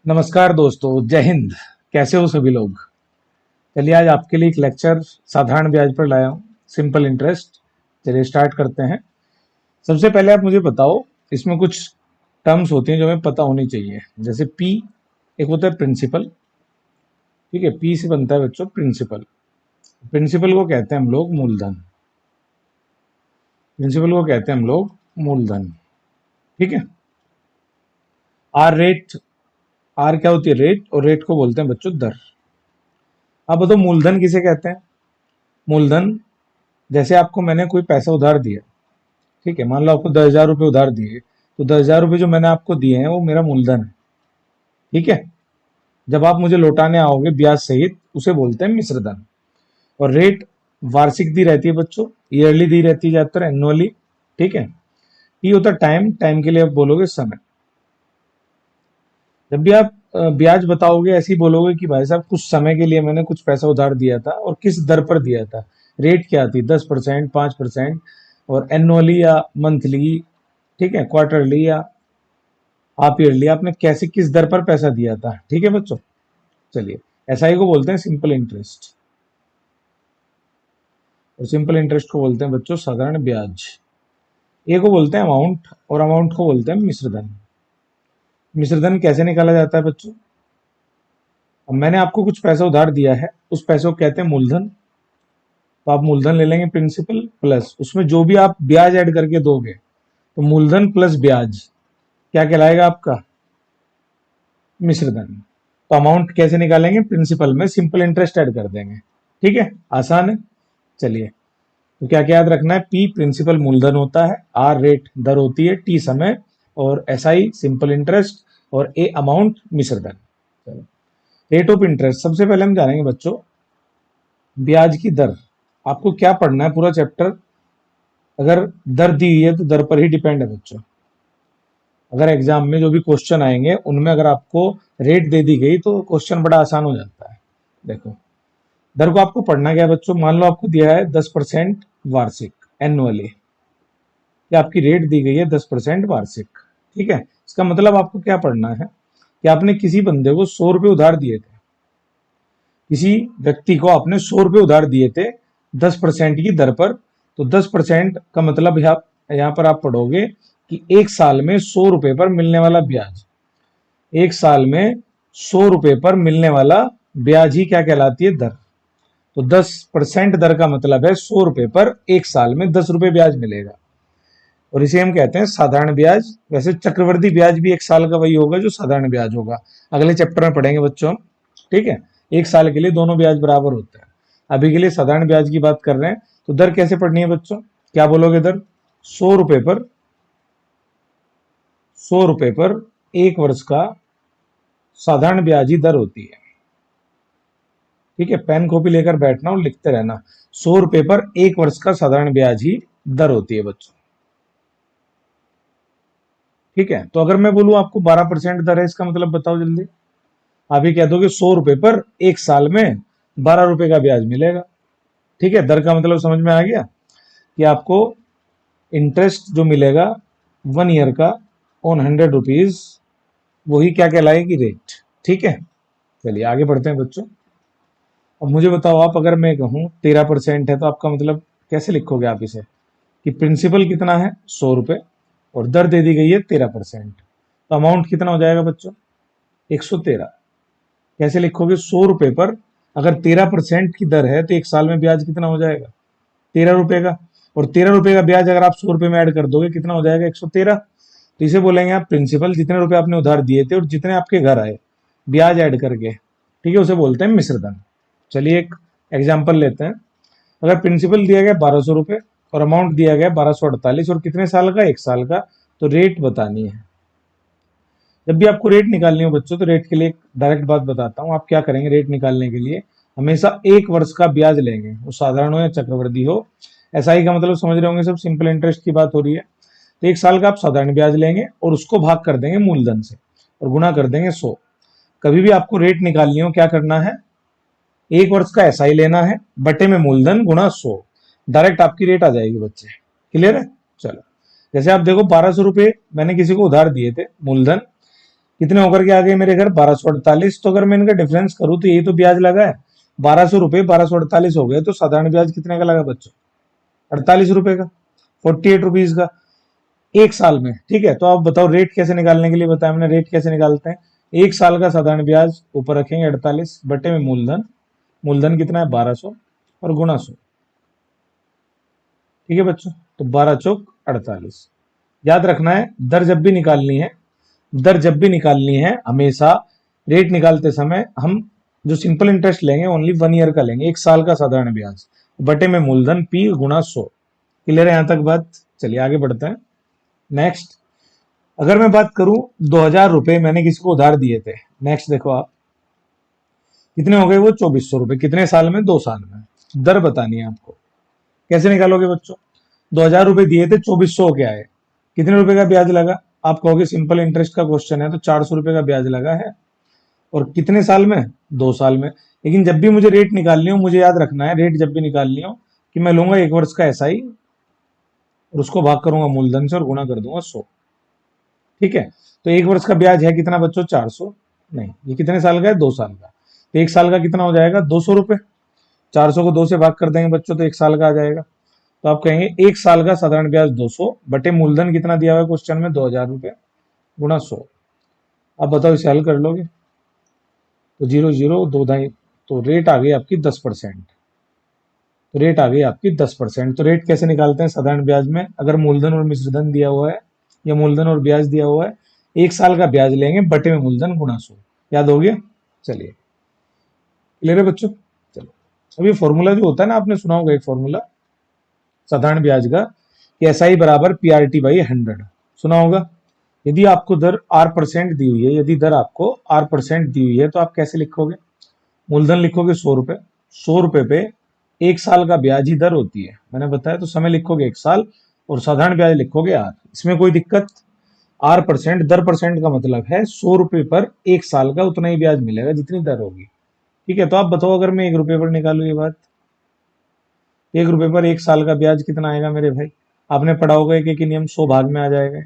नमस्कार दोस्तों, जय हिंद। कैसे हो सभी लोग। चलिए आज आपके लिए एक लेक्चर साधारण ब्याज पर लाया हूँ, सिंपल इंटरेस्ट। चलिए स्टार्ट करते हैं। सबसे पहले आप मुझे बताओ, इसमें कुछ टर्म्स होती हैं जो हमें पता होनी चाहिए। जैसे पी, एक होता है प्रिंसिपल। ठीक है, पी से बनता है बच्चों प्रिंसिपल। प्रिंसिपल को कहते हैं हम लोग मूलधन। प्रिंसिपल को कहते हैं हम लोग मूलधन। ठीक है। आर रेट, आर क्या होती है? रेट, और रेट को बोलते हैं बच्चों दर। अब बताओ मूलधन किसे कहते हैं? मूलधन, जैसे आपको मैंने कोई पैसा उधार दिया, ठीक है, मान लो आपको 10,000 रुपये उधार दिए, तो 10,000 रुपये जो मैंने आपको दिए हैं वो मेरा मूलधन है। ठीक है। जब आप मुझे लौटाने आओगे ब्याज सहित, उसे बोलते हैं मिश्रधन। और रेट वार्षिक दी रहती है बच्चों, ईयरली दी रहती है ज्यादातर, एनुअली। ठीक है। टी होता है टाइम, टाइम के लिए आप बोलोगे समय। जब भी आप ब्याज बताओगे ऐसे ही बोलोगे कि भाई साहब कुछ समय के लिए मैंने कुछ पैसा उधार दिया था और किस दर पर दिया था। रेट क्या थी? 10%, 5%, और एनुअली या मंथली, ठीक है, क्वार्टरली या हाफ ईयरली, आपने कैसे किस दर पर पैसा दिया था। ठीक है बच्चों। चलिए, एसआई को बोलते हैं सिंपल इंटरेस्ट, और सिंपल इंटरेस्ट को बोलते हैं बच्चों साधारण ब्याज। ए को बोलते हैं अमाउंट, और अमाउंट को बोलते हैं मिश्रधन। मिश्रधन कैसे निकाला जाता है बच्चों? अब मैंने आपको कुछ पैसा उधार दिया है, उस पैसे को कहते हैं मूलधन। तो आप मूलधन ले लेंगे प्रिंसिपल प्लस उसमें जो भी आप ब्याज ऐड करके दोगे, तो मूलधन प्लस ब्याज क्या कहलाएगा आपका? मिश्रधन। तो अमाउंट कैसे निकालेंगे? प्रिंसिपल में सिंपल इंटरेस्ट ऐड कर देंगे। ठीक है, आसान है। चलिए, तो क्या क्या याद रखना है? पी प्रिंसिपल मूलधन होता है, आर रेट दर होती है, टी समय, और एस आई सिंपल इंटरेस्ट, और ए अमाउंट मिश्रधन। चलो, रेट ऑफ इंटरेस्ट सबसे पहले हम जानेंगे बच्चों। ब्याज की दर, आपको क्या पढ़ना है पूरा चैप्टर? अगर दर दी हुई है तो दर पर ही डिपेंड है बच्चों। अगर एग्जाम में जो भी क्वेश्चन आएंगे उनमें अगर आपको रेट दे दी गई तो क्वेश्चन बड़ा आसान हो जाता है। देखो, दर को आपको पढ़ना क्या है बच्चों? मान लो आपको दिया है 10% वार्षिक, एनुअली। ये आपकी रेट दी गई है 10% वार्षिक। ठीक है। इसका मतलब आपको क्या पढ़ना है कि आपने किसी बंदे को 100 रुपये उधार दिए थे। किसी व्यक्ति को आपने 100 रुपये उधार दिए थे 10% की दर पर। तो 10% का मतलब यहाँ पर आप पढ़ोगे कि एक साल में 100 रुपये पर मिलने वाला ब्याज, एक साल में 100 रुपये पर मिलने वाला ब्याज ही क्या कहलाती है? दर। तो 10% दर का मतलब है 100 रुपये पर एक साल में 10 रुपये ब्याज मिलेगा, और इसे हम कहते हैं साधारण ब्याज। वैसे चक्रवृद्धि ब्याज भी एक साल का वही होगा जो साधारण ब्याज होगा। अगले चैप्टर में पढ़ेंगे बच्चों हम। ठीक है, एक साल के लिए दोनों ब्याज बराबर होते हैं। अभी के लिए साधारण ब्याज की बात कर रहे हैं। तो दर कैसे पढ़नी है बच्चों? क्या बोलोगे? दर 100 रुपये पर, 100 रुपये पर एक वर्ष का साधारण ब्याज ही दर होती है। ठीक है, पेन कॉपी लेकर बैठना और लिखते रहना। 100 रुपये पर एक वर्ष का साधारण ब्याज ही दर होती है बच्चों। ठीक है, तो अगर मैं बोलूं आपको 12% दर है, इसका मतलब बताओ जल्दी। आप ही कह दोगे 100 रुपये पर एक साल में 12 रुपये का ब्याज मिलेगा। ठीक है, दर का मतलब समझ में आ गया कि आपको इंटरेस्ट जो मिलेगा 1 ईयर का ऑन 100 रुपीज, वही क्या कहलाएगी? रेट। ठीक है, चलिए आगे बढ़ते हैं बच्चों। अब मुझे बताओ आप, अगर मैं कहूँ 13% है तो आपका मतलब कैसे लिखोगे आप इसे? कि प्रिंसिपल कितना है? 100 रुपये, और दर दे दी गई है 13%। तो अमाउंट कितना हो जाएगा बच्चों? 113। कैसे लिखोगे? 100 रुपये पर अगर 13% की दर है तो एक साल में ब्याज कितना हो जाएगा? 13 रुपये का। और 13 रुपये का ब्याज अगर आप 100 रुपये में ऐड कर दोगे कितना हो जाएगा? 113। तो इसे बोलेंगे आप प्रिंसिपल, जितने रुपए आपने उधार दिए थे और जितने आपके घर आए ब्याज ऐड करके। ठीक है, उसे बोलते हैं मिश्रधन। चलिए एक एग्जाम्पल लेते हैं। अगर प्रिंसिपल दिया गया 1200 रुपये और अमाउंट दिया गया 1248, और कितने साल का? एक साल का। तो रेट बतानी है। जब भी आपको रेट निकालनी हो बच्चों, तो रेट के लिए एक डायरेक्ट बात बताता हूँ। आप क्या करेंगे रेट निकालने के लिए? हमेशा एक वर्ष का ब्याज लेंगे, वो साधारण हो या चक्रवृद्धि हो। एसआई का मतलब समझ रहे होंगे सब, सिंपल इंटरेस्ट की बात हो रही है। तो एक साल का आप साधारण ब्याज लेंगे और उसको भाग कर देंगे मूलधन से और गुणा कर देंगे 100। कभी भी आपको रेट निकालनी हो क्या करना है? एक वर्ष का एसआई लेना है, बटे में मूलधन गुणा 100। डायरेक्ट आपकी रेट आ जाएगी बच्चे। क्लियर है? चलो, जैसे आप देखो 1200 रुपये मैंने किसी को उधार दिए थे मूलधन, कितने होकर के आ गए मेरे घर 1248। तो अगर मैं इनका डिफरेंस करूं तो यही तो ब्याज लगा है, 1200 रुपये 1248 हो गए, तो साधारण ब्याज कितने का लगा बच्चों? 48 रुपए का, 48 रुपीज का, एक साल में। ठीक है, तो आप बताओ रेट कैसे निकालने के लिए बताया हमने, रेट कैसे निकालते हैं? एक साल का साधारण ब्याज ऊपर रखेंगे 48 बटे में मूलधन, मूलधन कितना है 1200 और गुणा 100। ठीक है बच्चों, तो 12 चौक 48। याद रखना है दर जब भी निकालनी है, दर जब भी निकालनी है हमेशा रेट निकालते समय हम जो सिंपल इंटरेस्ट लेंगे ओनली 1 ईयर का लेंगे, एक साल का साधारण ब्याज बटे में मूलधन पी गुणा 100। क्लियर है यहां तक बात? चलिए आगे बढ़ते हैं। नेक्स्ट, अगर मैं बात करूं 2000 रुपए मैंने किसी को उधार दिए थे, नेक्स्ट देखो आप कितने हो गए वो 2400 रुपए, कितने साल में? 2 साल में। दर बतानी है आपको, कैसे निकालोगे बच्चों? 2000 रुपए दिए थे, 2400 के आए, कितने रुपए का ब्याज लगा? आप कहोगे सिंपल इंटरेस्ट का क्वेश्चन है तो 400 रुपए का ब्याज लगा है, और कितने साल में? 2 साल में। लेकिन जब भी मुझे रेट निकालनी हो, मुझे याद रखना है रेट जब भी निकालनी हो कि मैं लूंगा 1 वर्ष का एसआई और उसको भाग करूंगा मूलधन से और गुणा कर दूंगा 100। ठीक है, तो 1 वर्ष का ब्याज है कितना बच्चों? 400। नहीं, ये कितने साल का है? 2 साल का। तो एक साल का कितना हो जाएगा? 200 रुपए। 400 को 2 से भाग कर देंगे बच्चों तो एक साल का आ जाएगा। तो आप कहेंगे एक साल का साधारण ब्याज 200 बटे मूलधन कितना दिया हुआ है क्वेश्चन में? 2000 रुपए गुणा 100। अब बताओ इसे हल कर लोगे तो 0 0 2 ढाई, तो रेट आ गई आपकी 10%। तो रेट आ गई आपकी 10%। तो रेट कैसे निकालते हैं साधारण ब्याज में? अगर मूलधन और मिश्रधन दिया हुआ है या मूलधन और ब्याज दिया हुआ है, एक साल का ब्याज लेंगे बटे में मूलधन गुणा 100। याद हो गया? चलिए क्लियर है बच्चों? चलो, अब ये फॉर्मूला जो होता है ना, आपने सुना होगा एक फॉर्मूला साधारण ब्याज का कि एसआई बराबर पीआरटी बाई 100, सुना होगा। यदि आपको दर R% दी हुई है, यदि दर आपको R% दी हुई है तो आप कैसे लिखोगे? मूलधन लिखोगे 100 रुपए, 100 रुपए पे एक साल का ब्याज ही दर होती है, मैंने बताया। तो समय लिखोगे एक साल और साधारण ब्याज लिखोगे R, इसमें कोई दिक्कत? R%, दर परसेंट का मतलब है 100 रुपए पर एक साल का उतना ही ब्याज मिलेगा जितनी दर होगी। ठीक है, तो आप बताओ अगर मैं 1 रुपए पर निकालू ये बात, 1 रुपए पर एक साल का ब्याज कितना आएगा मेरे भाई? आपने पढ़ा होगा एक नियम 100 भाग में आ जाएगा।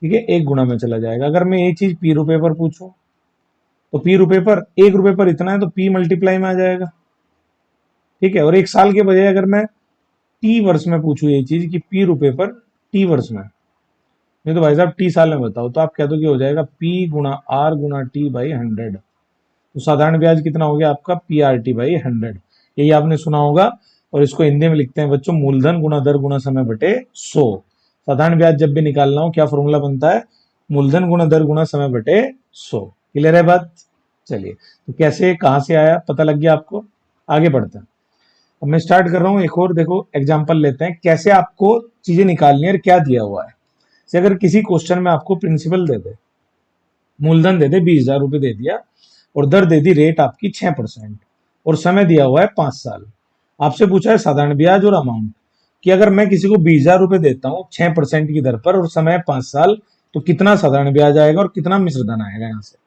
ठीक है, एक गुणा में चला जाएगा। अगर मैं ये चीज पी रुपए पर पूछूं तो पी रुपए पर 1 रुपए पर इतना है तो पी मल्टीप्लाई में आ जाएगा। ठीक है, और एक साल के बजाय अगर मैं टी वर्ष में पूछूं ये चीज कि पी रुपए पर टी वर्ष में, नहीं तो भाई साहब टी साल में बताओ, तो आप कह दो कि हो जाएगा पी गुणा आर गुणा टी बाई 100। तो साधारण ब्याज कितना हो गया आपका? P R T by 100। यही आपने सुना होगा, और इसको हिंदी में लिखते हैं बच्चों मूलधन गुणा दर गुणा समय बटे 100। साधारण ब्याज जब भी निकालना हो क्या फॉर्मूला बनता है? मूलधन गुणा दर गुणा समय बटे 100। क्लियर है बात? चलिए, तो कैसे कहां से आया पता लग गया आपको? आगे बढ़ते हैं। अब मैं स्टार्ट कर रहा हूं एक और, देखो एग्जांपल लेते हैं कैसे आपको चीजें निकालनी है और क्या दिया हुआ है। से अगर किसी क्वेश्चन में आपको प्रिंसिपल दे दे, मूलधन दे दे 20,000 रुपए दे दिया और दर दे दी रेट आपकी 6% और समय दिया हुआ है 5 साल, आपसे पूछा है साधारण ब्याज और अमाउंट कि अगर मैं किसी को 20,000 रुपए देता हूँ 6% की दर पर और समय 5 साल, तो कितना साधारण ब्याज आएगा और कितना मिश्रधन आएगा यहाँ से।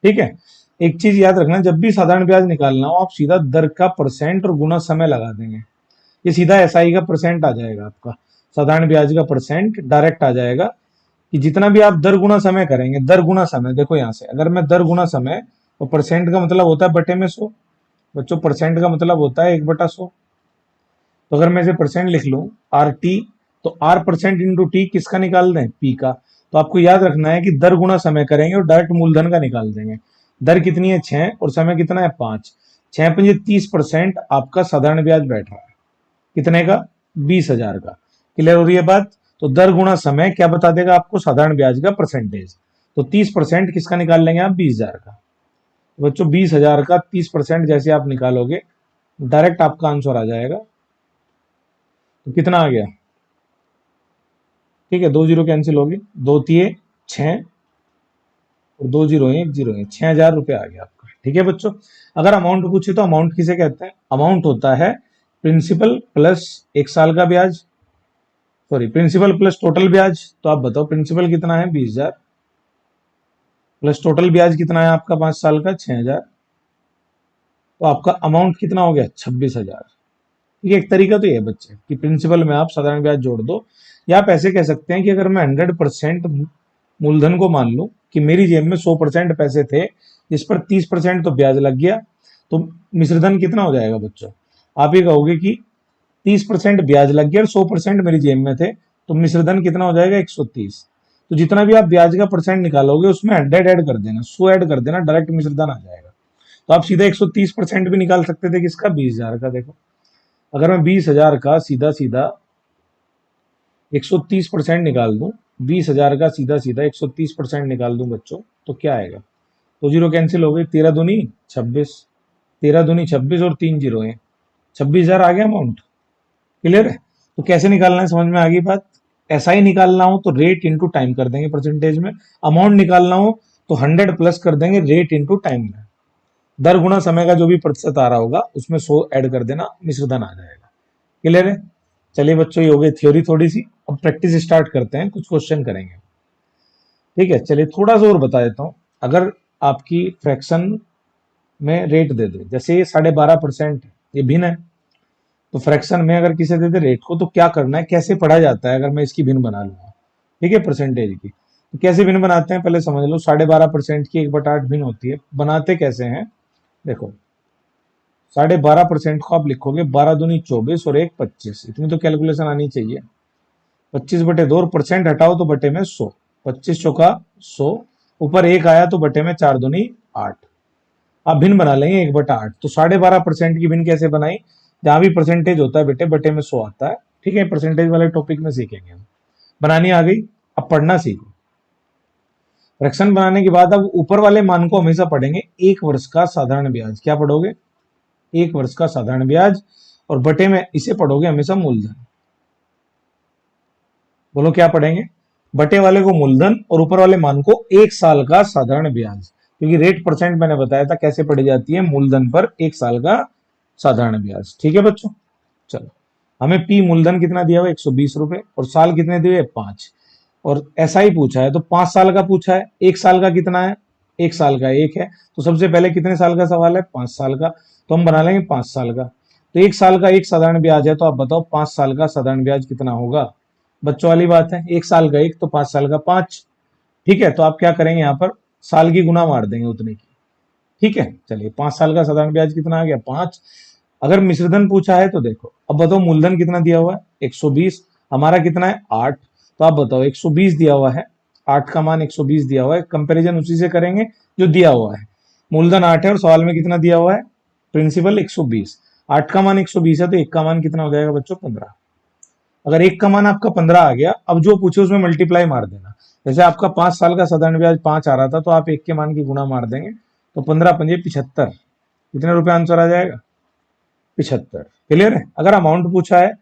ठीक है, एक चीज याद रखना, जब भी साधारण ब्याज निकालना हो आप सीधा दर का परसेंट और गुना समय लगा देंगे, ये सीधा एसआई का परसेंट आ जाएगा आपका, साधारण ब्याज का परसेंट डायरेक्ट आ जाएगा कि जितना भी आप दर गुना समय करेंगे, दर गुना समय, देखो यहाँ से अगर मैं दर गुना समय, तो परसेंट का मतलब होता है बटे में 100 बच्चों, परसेंट का मतलब होता है 1/100। तो अगर मैं इसे परसेंट लिख लूं आर टी, तो R% इंटू टी किसका निकाल दें? पी का। तो आपको याद रखना है कि दर गुना समय करेंगे और डायरेक्ट मूलधन का निकाल देंगे। दर कितनी है? 6 और समय कितना है? 5। 6 पंजे 30% आपका साधारण ब्याज बैठ रहा है, कितने का? 20,000 का। क्लियर हो रही है बात? तो दर गुणा समय क्या बता देगा आपको? साधारण ब्याज का परसेंटेज। तो 30% किसका निकाल लेंगे आप? 20,000 का। तो बच्चों 20,000 का 30% जैसे आप निकालोगे डायरेक्ट आपका आंसर आ जाएगा। तो कितना आ गया? ठीक है, 2 जीरो कैंसिल होगी, 2 तिये 6 और 2 जीरो 1 जीरो 6,000 रुपए आ गया आपका। ठीक है बच्चों, अगर अमाउंट पूछे तो अमाउंट किसे कहते हैं? अमाउंट होता है प्रिंसिपल प्लस एक साल का ब्याज, सॉरी प्रिंसिपल प्लस टोटल ब्याज। तो आप बताओ प्रिंसिपल कितना है? 20,000 प्लस टोटल ब्याज कितना है आपका 5 साल का? 6,000। तो आपका अमाउंट कितना हो गया? 26,000। ये एक तरीका तो ये है बच्चे कि प्रिंसिपल में आप साधारण ब्याज जोड़ दो, या आप ऐसे कह सकते हैं कि अगर मैं 100% मूलधन को मान लूं कि मेरी जेब में 100% पैसे थे, जिस पर 30% तो ब्याज लग गया, तो मिश्रधन कितना हो जाएगा बच्चों? आप ये कहोगे कि 30% ब्याज लग गया और 100% मेरी जेब में थे, तो मिश्रधन कितना हो जाएगा? 130। तो जितना भी आप ब्याज का परसेंट निकालोगे उसमें 100 ऐड कर देना, 100 ऐड कर देना, डायरेक्ट मिश्रधन आ जाएगा। तो आप सीधा 130% भी निकाल सकते थे किसका? 20,000 का। देखो, अगर मैं 20,000 का सीधा सीधा 130% निकाल दूं, 20,000 का सीधा सीधा 130% निकाल दूं बच्चों, तो क्या आएगा? तो जीरो कैंसिल हो गई, 13 दूनी 26, 13 दूनी 26 और 3 जीरो है, 26,000 आ गया अमाउंट। क्लियर है? तो कैसे निकालना है, समझ में आ गई बात? ऐसा ही निकालना हो तो रेट इंटू टाइम कर देंगे परसेंटेज में, अमाउंट निकालना हो तो 100 प्लस कर देंगे रेट इंटू टाइम में, दर गुना समय का जो भी प्रतिशत आ रहा होगा उसमें 100 ऐड कर देना, मिश्रधन आ जाएगा। क्लियर है? चलिए बच्चों, ये हो गई थ्योरी थोड़ी सी, अब प्रैक्टिस स्टार्ट करते हैं, कुछ क्वेश्चन करेंगे। ठीक है, चलिए थोड़ा सा और बता देता हूं। अगर आपकी फ्रैक्शन में रेट दे दे, जैसे ये 12.5%, ये भिन्न है, तो फ्रैक्शन में अगर किसी दे दे रेट को, तो क्या करना है, कैसे पढ़ा जाता है अगर मैं इसकी भिन्न बना लूंगा। ठीक है, परसेंटेज की तो कैसे भिन्न बनाते हैं पहले समझ लो। 12.5% की 1/8 भिन्न होती है, बनाते कैसे हैं? देखो, 12.5% को आप लिखोगे 12 दूनी 24 और 1 25, इतनी तो कैलकुलेशन आनी चाहिए। 25/2 और परसेंट हटाओ तो बटे में 100, 25 चौका 100, ऊपर 1 आया तो बटे में 4 दूनी 8। आप भिन्न बना लेंगे 1/8। तो 12.5% की भिन्न कैसे बनाई? जहां भी परसेंटेज होता है बेटे, बटे में 100 आता है। ठीक है, परसेंटेज वाले टॉपिक में सीखेंगे हम। बनानी आ गई, अब पढ़ना सीखो। फ्रैक्शन बनाने के बाद अब ऊपर वाले मान को हमेशा पढ़ेंगे 1 वर्ष का साधारण ब्याज। क्या पढ़ोगे? 1 वर्ष का साधारण ब्याज, और बटे में इसे पढ़ोगे हमेशा मूलधन। बोलो क्या पढ़ेंगे? बटे वाले को मूलधन और ऊपर वाले मान को 1 साल का साधारण ब्याज, क्योंकि रेट परसेंट मैंने बताया था कैसे पढ़ी जाती है, मूलधन पर 1 साल का साधारण ब्याज। ठीक है बच्चों, चलो, हमें पी मूलधन कितना दिया हुआ? 120 रुपए, और साल कितने दिए? 5। और ऐसा ही पूछा है तो 5 साल का पूछा है। 1 साल का कितना है? 1 साल का 1 है, तो सबसे पहले कितने साल का सवाल है? 5 साल का, तो हम बना लेंगे 5 साल का। तो 1 साल का 1 साधारण ब्याज है, तो आप बताओ 5 साल का साधारण ब्याज कितना होगा? बच्चों वाली बात है, 1 साल का 1 तो 5 साल का 5। ठीक है, तो आप क्या करेंगे, यहाँ पर साल की गुना मार देंगे उतने की। ठीक है, चलिए 5 साल का साधारण ब्याज कितना आ गया? 5। अगर मिश्रधन पूछा है तो देखो, अब बताओ मूलधन कितना दिया हुआ है? 120, हमारा कितना है? 8। तो आप बताओ 120 दिया हुआ है, 8 का मान 120 दिया हुआ है, कंपैरिजन उसी से करेंगे जो दिया हुआ है। मूलधन 8 है और सवाल में कितना दिया हुआ है? प्रिंसिपल 120। 8 का मान 120 है तो 1 का मान कितना हो जाएगा बच्चों? 15। अगर 1 का मान आपका 15 आ गया, अब जो पूछे उसमें मल्टीप्लाई मार देना। जैसे आपका 5 साल का साधारण ब्याज 5 आ रहा था, तो आप 1 के मान की गुणा मार देंगे, तो 15 पंजे 75। कितने रुपए आंसर आ जाएगा? 75। क्लियर है? अगर अमाउंट पूछा है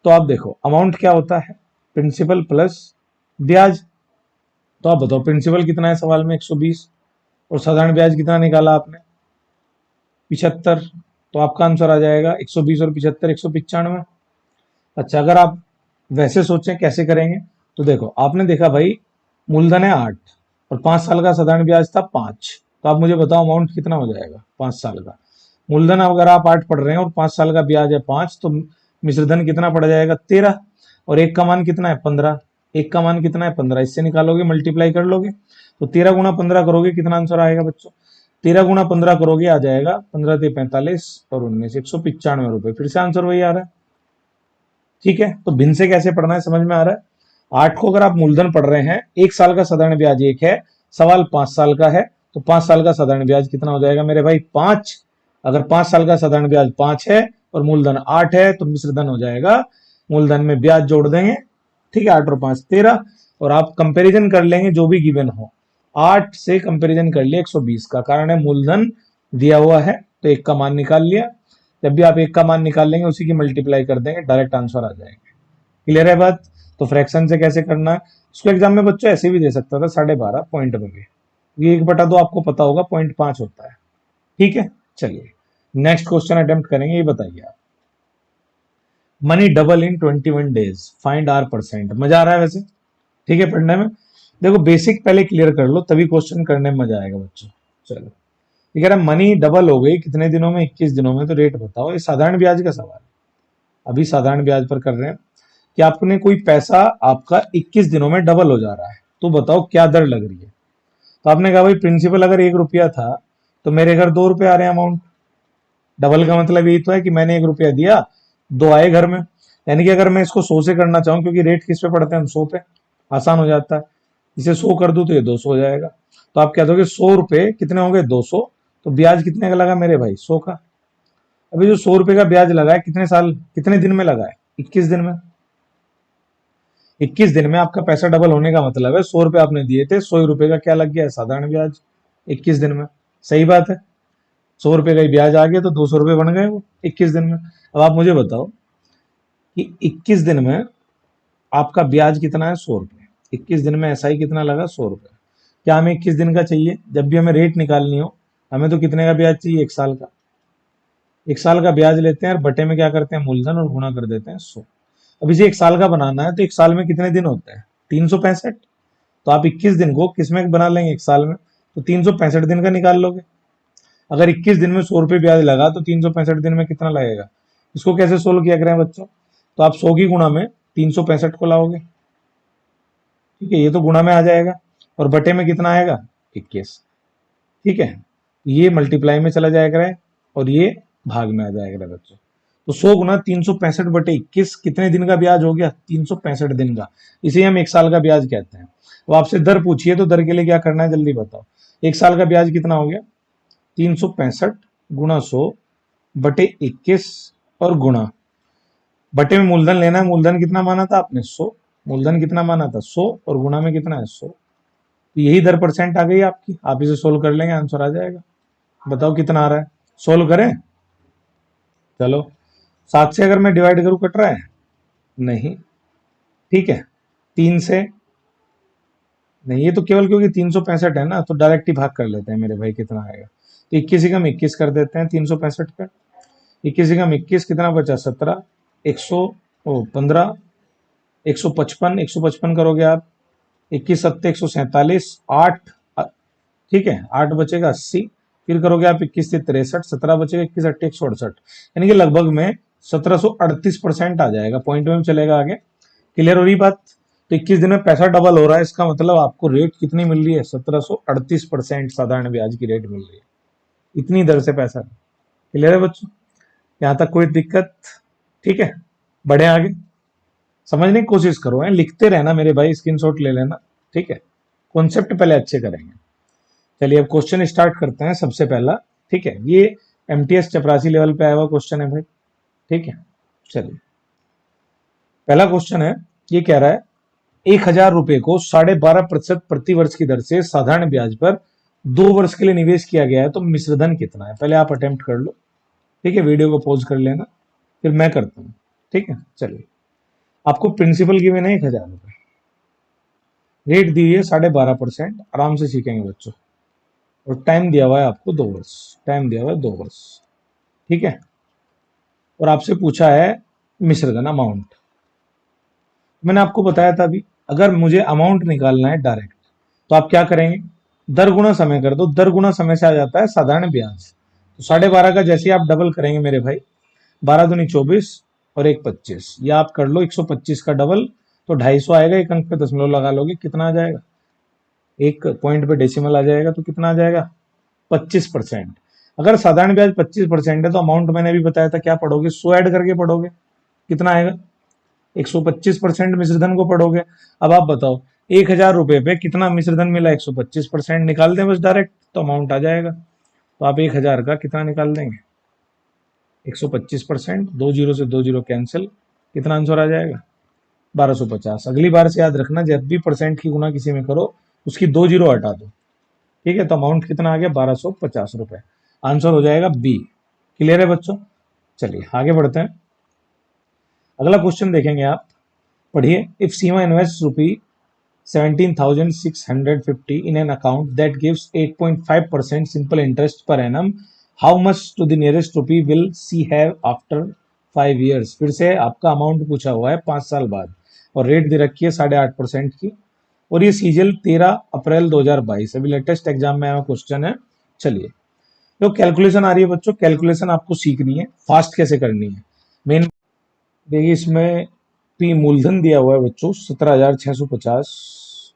तो आप देखो अमाउंट क्या होता है? प्रिंसिपल प्लस ब्याज। तो आप बताओ प्रिंसिपल कितना है सवाल में? 120, और साधारण ब्याज कितना निकाला आपने? 75। तो आपका आंसर आ जाएगा 120 और 75 195। अच्छा, अगर आप वैसे सोचें कैसे करेंगे, तो देखो आपने देखा भाई मूलधन है 8 और 5 साल का साधारण ब्याज था 5, तो आप मुझे बताओ अमाउंट कितना हो जाएगा 5 साल का? मूलधन अगर आप 8 पढ़ रहे हैं और 5 साल का ब्याज है 5, तो मिश्रधन कितना पड़ जाएगा? 13, और 1 का मान कितना है? 15। 1 का मान कितना है? 15, इससे निकालोगे, मल्टीप्लाई कर लोगे, तो 13 गुना 15 करोगे, कितना आंसर आएगा बच्चों? 13 गुना 15 करोगे, आ जाएगा 15 ते 45 और 19 195 रुपए। फिर से आंसर वही आ रहा है। ठीक है, तो भिन्न से कैसे पढ़ना है समझ में आ रहा है। 8 को अगर आप मूलधन पढ़ रहे हैं, 1 साल का साधारण ब्याज 1 है, सवाल 5 साल का है, तो 5 साल का साधारण ब्याज कितना हो जाएगा मेरे भाई? 5। अगर 5 साल का साधारण ब्याज 5 है और मूलधन 8 है, तो मिश्रधन हो जाएगा, मूलधन में ब्याज जोड़ देंगे। ठीक है, 8 और 5 13, और आप कंपेरिजन कर लेंगे जो भी गिवन हो। 8 से कंपेरिजन कर लिया 120 का, कारण है मूलधन दिया हुआ है, तो 1 का मान निकाल लिया। जब भी आप 1 का मान निकाल लेंगे उसी की मल्टीप्लाई कर देंगे, डायरेक्ट आंसर आ जाएंगे। क्लियर है बात? तो फ्रैक्शन से कैसे करना है, उसको एग्जाम में बच्चों ऐसे भी दे सकता था 12.5 पॉइंट में भी। ये 1/2 आपको पता होगा 0.5 होता है। ठीक है, चलिए नेक्स्ट क्वेश्चन अटेम्प्ट करेंगे। ये बताइए आप, money double in 21 days, find are percent. मजा आ रहा है वैसे? ठीक है पढ़ने में। देखो बेसिक पहले क्लियर कर लो, तभी क्वेश्चन करने में मजा आएगा बच्चों। चलो, ये कह रहा है मनी डबल हो गई कितने दिनों में? 21 दिनों में। तो रेट बताओ। ये साधारण ब्याज का सवाल है, अभी साधारण ब्याज पर कर रहे हैं कि आपने कोई पैसा आपका 21 दिनों में डबल हो जा रहा है, तो बताओ क्या दर लग रही है। तो आपने कहा भाई प्रिंसिपल अगर 1 रुपया था तो मेरे घर 2 रुपये आ रहे हैं अमाउंट। डबल का मतलब यही तो है कि मैंने 1 रुपया दिया, 2 आए घर में। यानी कि अगर मैं इसको 100 से करना चाहूँ, क्योंकि रेट किस पे पड़ते हैं हम, 100 पे, आसान हो जाता है। इसे 100 कर दूं तो ये 200 हो जाएगा। तो आप कह दोगे 100 रुपए कितने होंगे, 200। तो ब्याज कितने का लगा मेरे भाई, 100 का। अभी जो 100 रुपए का ब्याज लगा है कितने साल, कितने दिन में लगा है, 21 दिन में। 21 दिन में आपका पैसा डबल होने का मतलब है 100 रुपए आपने दिए थे, 100 रुपए का क्या लग गया है, साधारण ब्याज 21 दिन में। सही बात है। 100 रुपए का ही ब्याज आ गया तो 200 रुपए बन गए वो 21 दिन में। अब आप मुझे बताओ कि 21 दिन में आपका ब्याज कितना है, 100 रुपए। 21 दिन में एसआई कितना लगा, 100 रुपए। क्या हमें 21 दिन का चाहिए? जब भी हमें रेट निकालनी हो हमें तो कितने का ब्याज चाहिए, 1 साल का। 1 साल का ब्याज लेते हैं और बटे में क्या करते हैं, मूलधन, और गुणा कर देते हैं 100। अब इसे 1 साल का बनाना है तो 1 साल में कितने दिन होते हैं, 365। तो आप 21 दिन को किस में बना लेंगे, 1 साल में, तो 365 दिन का निकाल लोगे। अगर 21 दिन में 100 रुपए ब्याज लगा तो 365 दिन में कितना लगेगा। इसको कैसे सोल्व किया करें बच्चों, तो आप 100 की गुणा में 365 को लाओगे। ठीक है, ये तो गुणा में आ जाएगा, और बटे में कितना आएगा, 21। ठीक है, ये मल्टीप्लाई में चला जाएगा और ये भाग में आ जाएगा बच्चों। तो 100 गुना 365/21 कितने दिन का ब्याज हो गया, 365 दिन का। इसे हम 1 साल का ब्याज कहते हैं। तो आपसे दर पूछिए तो दर के लिए क्या करना है, जल्दी बताओ। 1 साल का ब्याज कितना हो गया, 365 गुणा 100/21 और गुणा, बटे में मूलधन लेना है। मूलधन कितना माना था आपने, 100। मूलधन कितना माना था, 100, और गुणा में कितना है, 100। तो यही दर परसेंट आ गई आपकी। आप इसे सोल्व कर लेंगे, आंसर आ जाएगा। बताओ कितना आ रहा है, सोल्व करें। चलो, 7 से अगर मैं डिवाइड करूं कट रहा है, नहीं। ठीक है, 3 से नहीं, ये तो केवल क्योंकि 365 है ना, तो डायरेक्ट ही भाग कर लेते हैं मेरे भाई, कितना आएगा। तो 21 ही कम 21 कर देते हैं 365 का। 21 ही कम 21 कितना बचा, 17, 115, 155, 155 करोगे आप, 21 सत्ते 147, 8, ठीक है, 8 बचेगा 80। फिर करोगे आप 21 से 63, 17 बचेगा, 21 अट्ठे 168, यानी कि लगभग में 1738% आ जाएगा। पॉइंट में चलेगा आगे। क्लियर हो रही बात। तो 21 दिन में पैसा डबल हो रहा है, इसका मतलब आपको रेट कितनी मिल रही है, 1738% साधारण ब्याज की रेट मिल रही है। इतनी दर से पैसा। क्लियर है बच्चों, यहां तक कोई दिक्कत। ठीक है, बढ़े आगे, समझने की कोशिश करो, है लिखते रहना मेरे भाई, स्क्रीनशॉट ले लेना। ठीक है, कॉन्सेप्ट पहले अच्छे करेंगे। चलिए अब क्वेश्चन स्टार्ट करते हैं। सबसे पहला, ठीक है, ये एमटीएस चपरासी लेवल पे आया हुआ क्वेश्चन है भाई। ठीक है, चलिए पहला क्वेश्चन है, ये कह रहा है 1,000 रुपए को 12.5% प्रति वर्ष की दर से साधारण ब्याज पर 2 वर्ष के लिए निवेश किया गया है, तो मिश्रधन कितना है। पहले आप अटेम्प्ट कर लो। ठीक है, वीडियो को पॉज कर लेना, फिर मैं करता हूं। ठीक है, चलिए, आपको प्रिंसिपल गिवन है 1,000 रुपए, रेट दी है 12.5%। आराम से सीखेंगे बच्चों, और टाइम दिया हुआ है आपको 2 वर्ष। टाइम दिया हुआ है 2 वर्ष। ठीक है, और आपसे पूछा है मिश्रधन अमाउंट। मैंने आपको बताया था अभी, अगर मुझे अमाउंट निकालना है डायरेक्ट, तो आप क्या करेंगे, दर गुना समय कर दो। दर गुना समय से आ जाता है साधारण ब्याज। तो 12.5 का जैसे आप डबल करेंगे मेरे भाई, 12 दूनी 24 और 1 25, या आप कर लो 125 का डबल, तो 250 आएगा। एक अंक पे दशमलव लगा लोगे, कितना आ जाएगा, एक पॉइंट पे डेसिमल आ जाएगा, तो कितना आ जाएगा, 25%। अगर साधारण ब्याज 25% है तो अमाउंट मैंने अभी बताया था क्या पढ़ोगे, 100 ऐड करके पढ़ोगे, कितना आएगा, 125% मिश्रधन को पढ़ोगे। अब आप बताओ 1,000 रुपए पे कितना मिश्रधन मिला, 125% निकाल दें बस डायरेक्ट, तो अमाउंट आ जाएगा। तो आप 1,000 का कितना निकाल देंगे, 125%, 2 जीरो से 2 जीरो कैंसिल, कितना आंसर आ जाएगा, 1250। अगली बार से याद रखना, जब भी परसेंट की गुना किसी में करो उसकी 2 जीरो हटा दो। ठीक है, तो अमाउंट कितना आ गया, 1250 रुपए। आंसर हो जाएगा बी। क्लियर है बच्चों, चलिए आगे बढ़ते हैं। अगला क्वेश्चन देखेंगे आप, पढ़िए। If Seema invest ₹17,650 in an account that gives 8.5% simple interest per annum, how much to the nearest rupee will she have after 5 years। फिर से आपका अमाउंट पूछा हुआ है 5 साल बाद, और रेट दे रखी है 8.5% की, और ये सीजीएल 13 अप्रैल 2022, अभी लेटेस्ट एग्जाम में आया क्वेश्चन है। चलिए, तो कैलकुलेशन आ रही है बच्चों, कैलकुलेशन आपको सीखनी है, फास्ट कैसे करनी है। मेन देखिए, इसमें पी मूलधन दिया हुआ है बच्चों 17,650,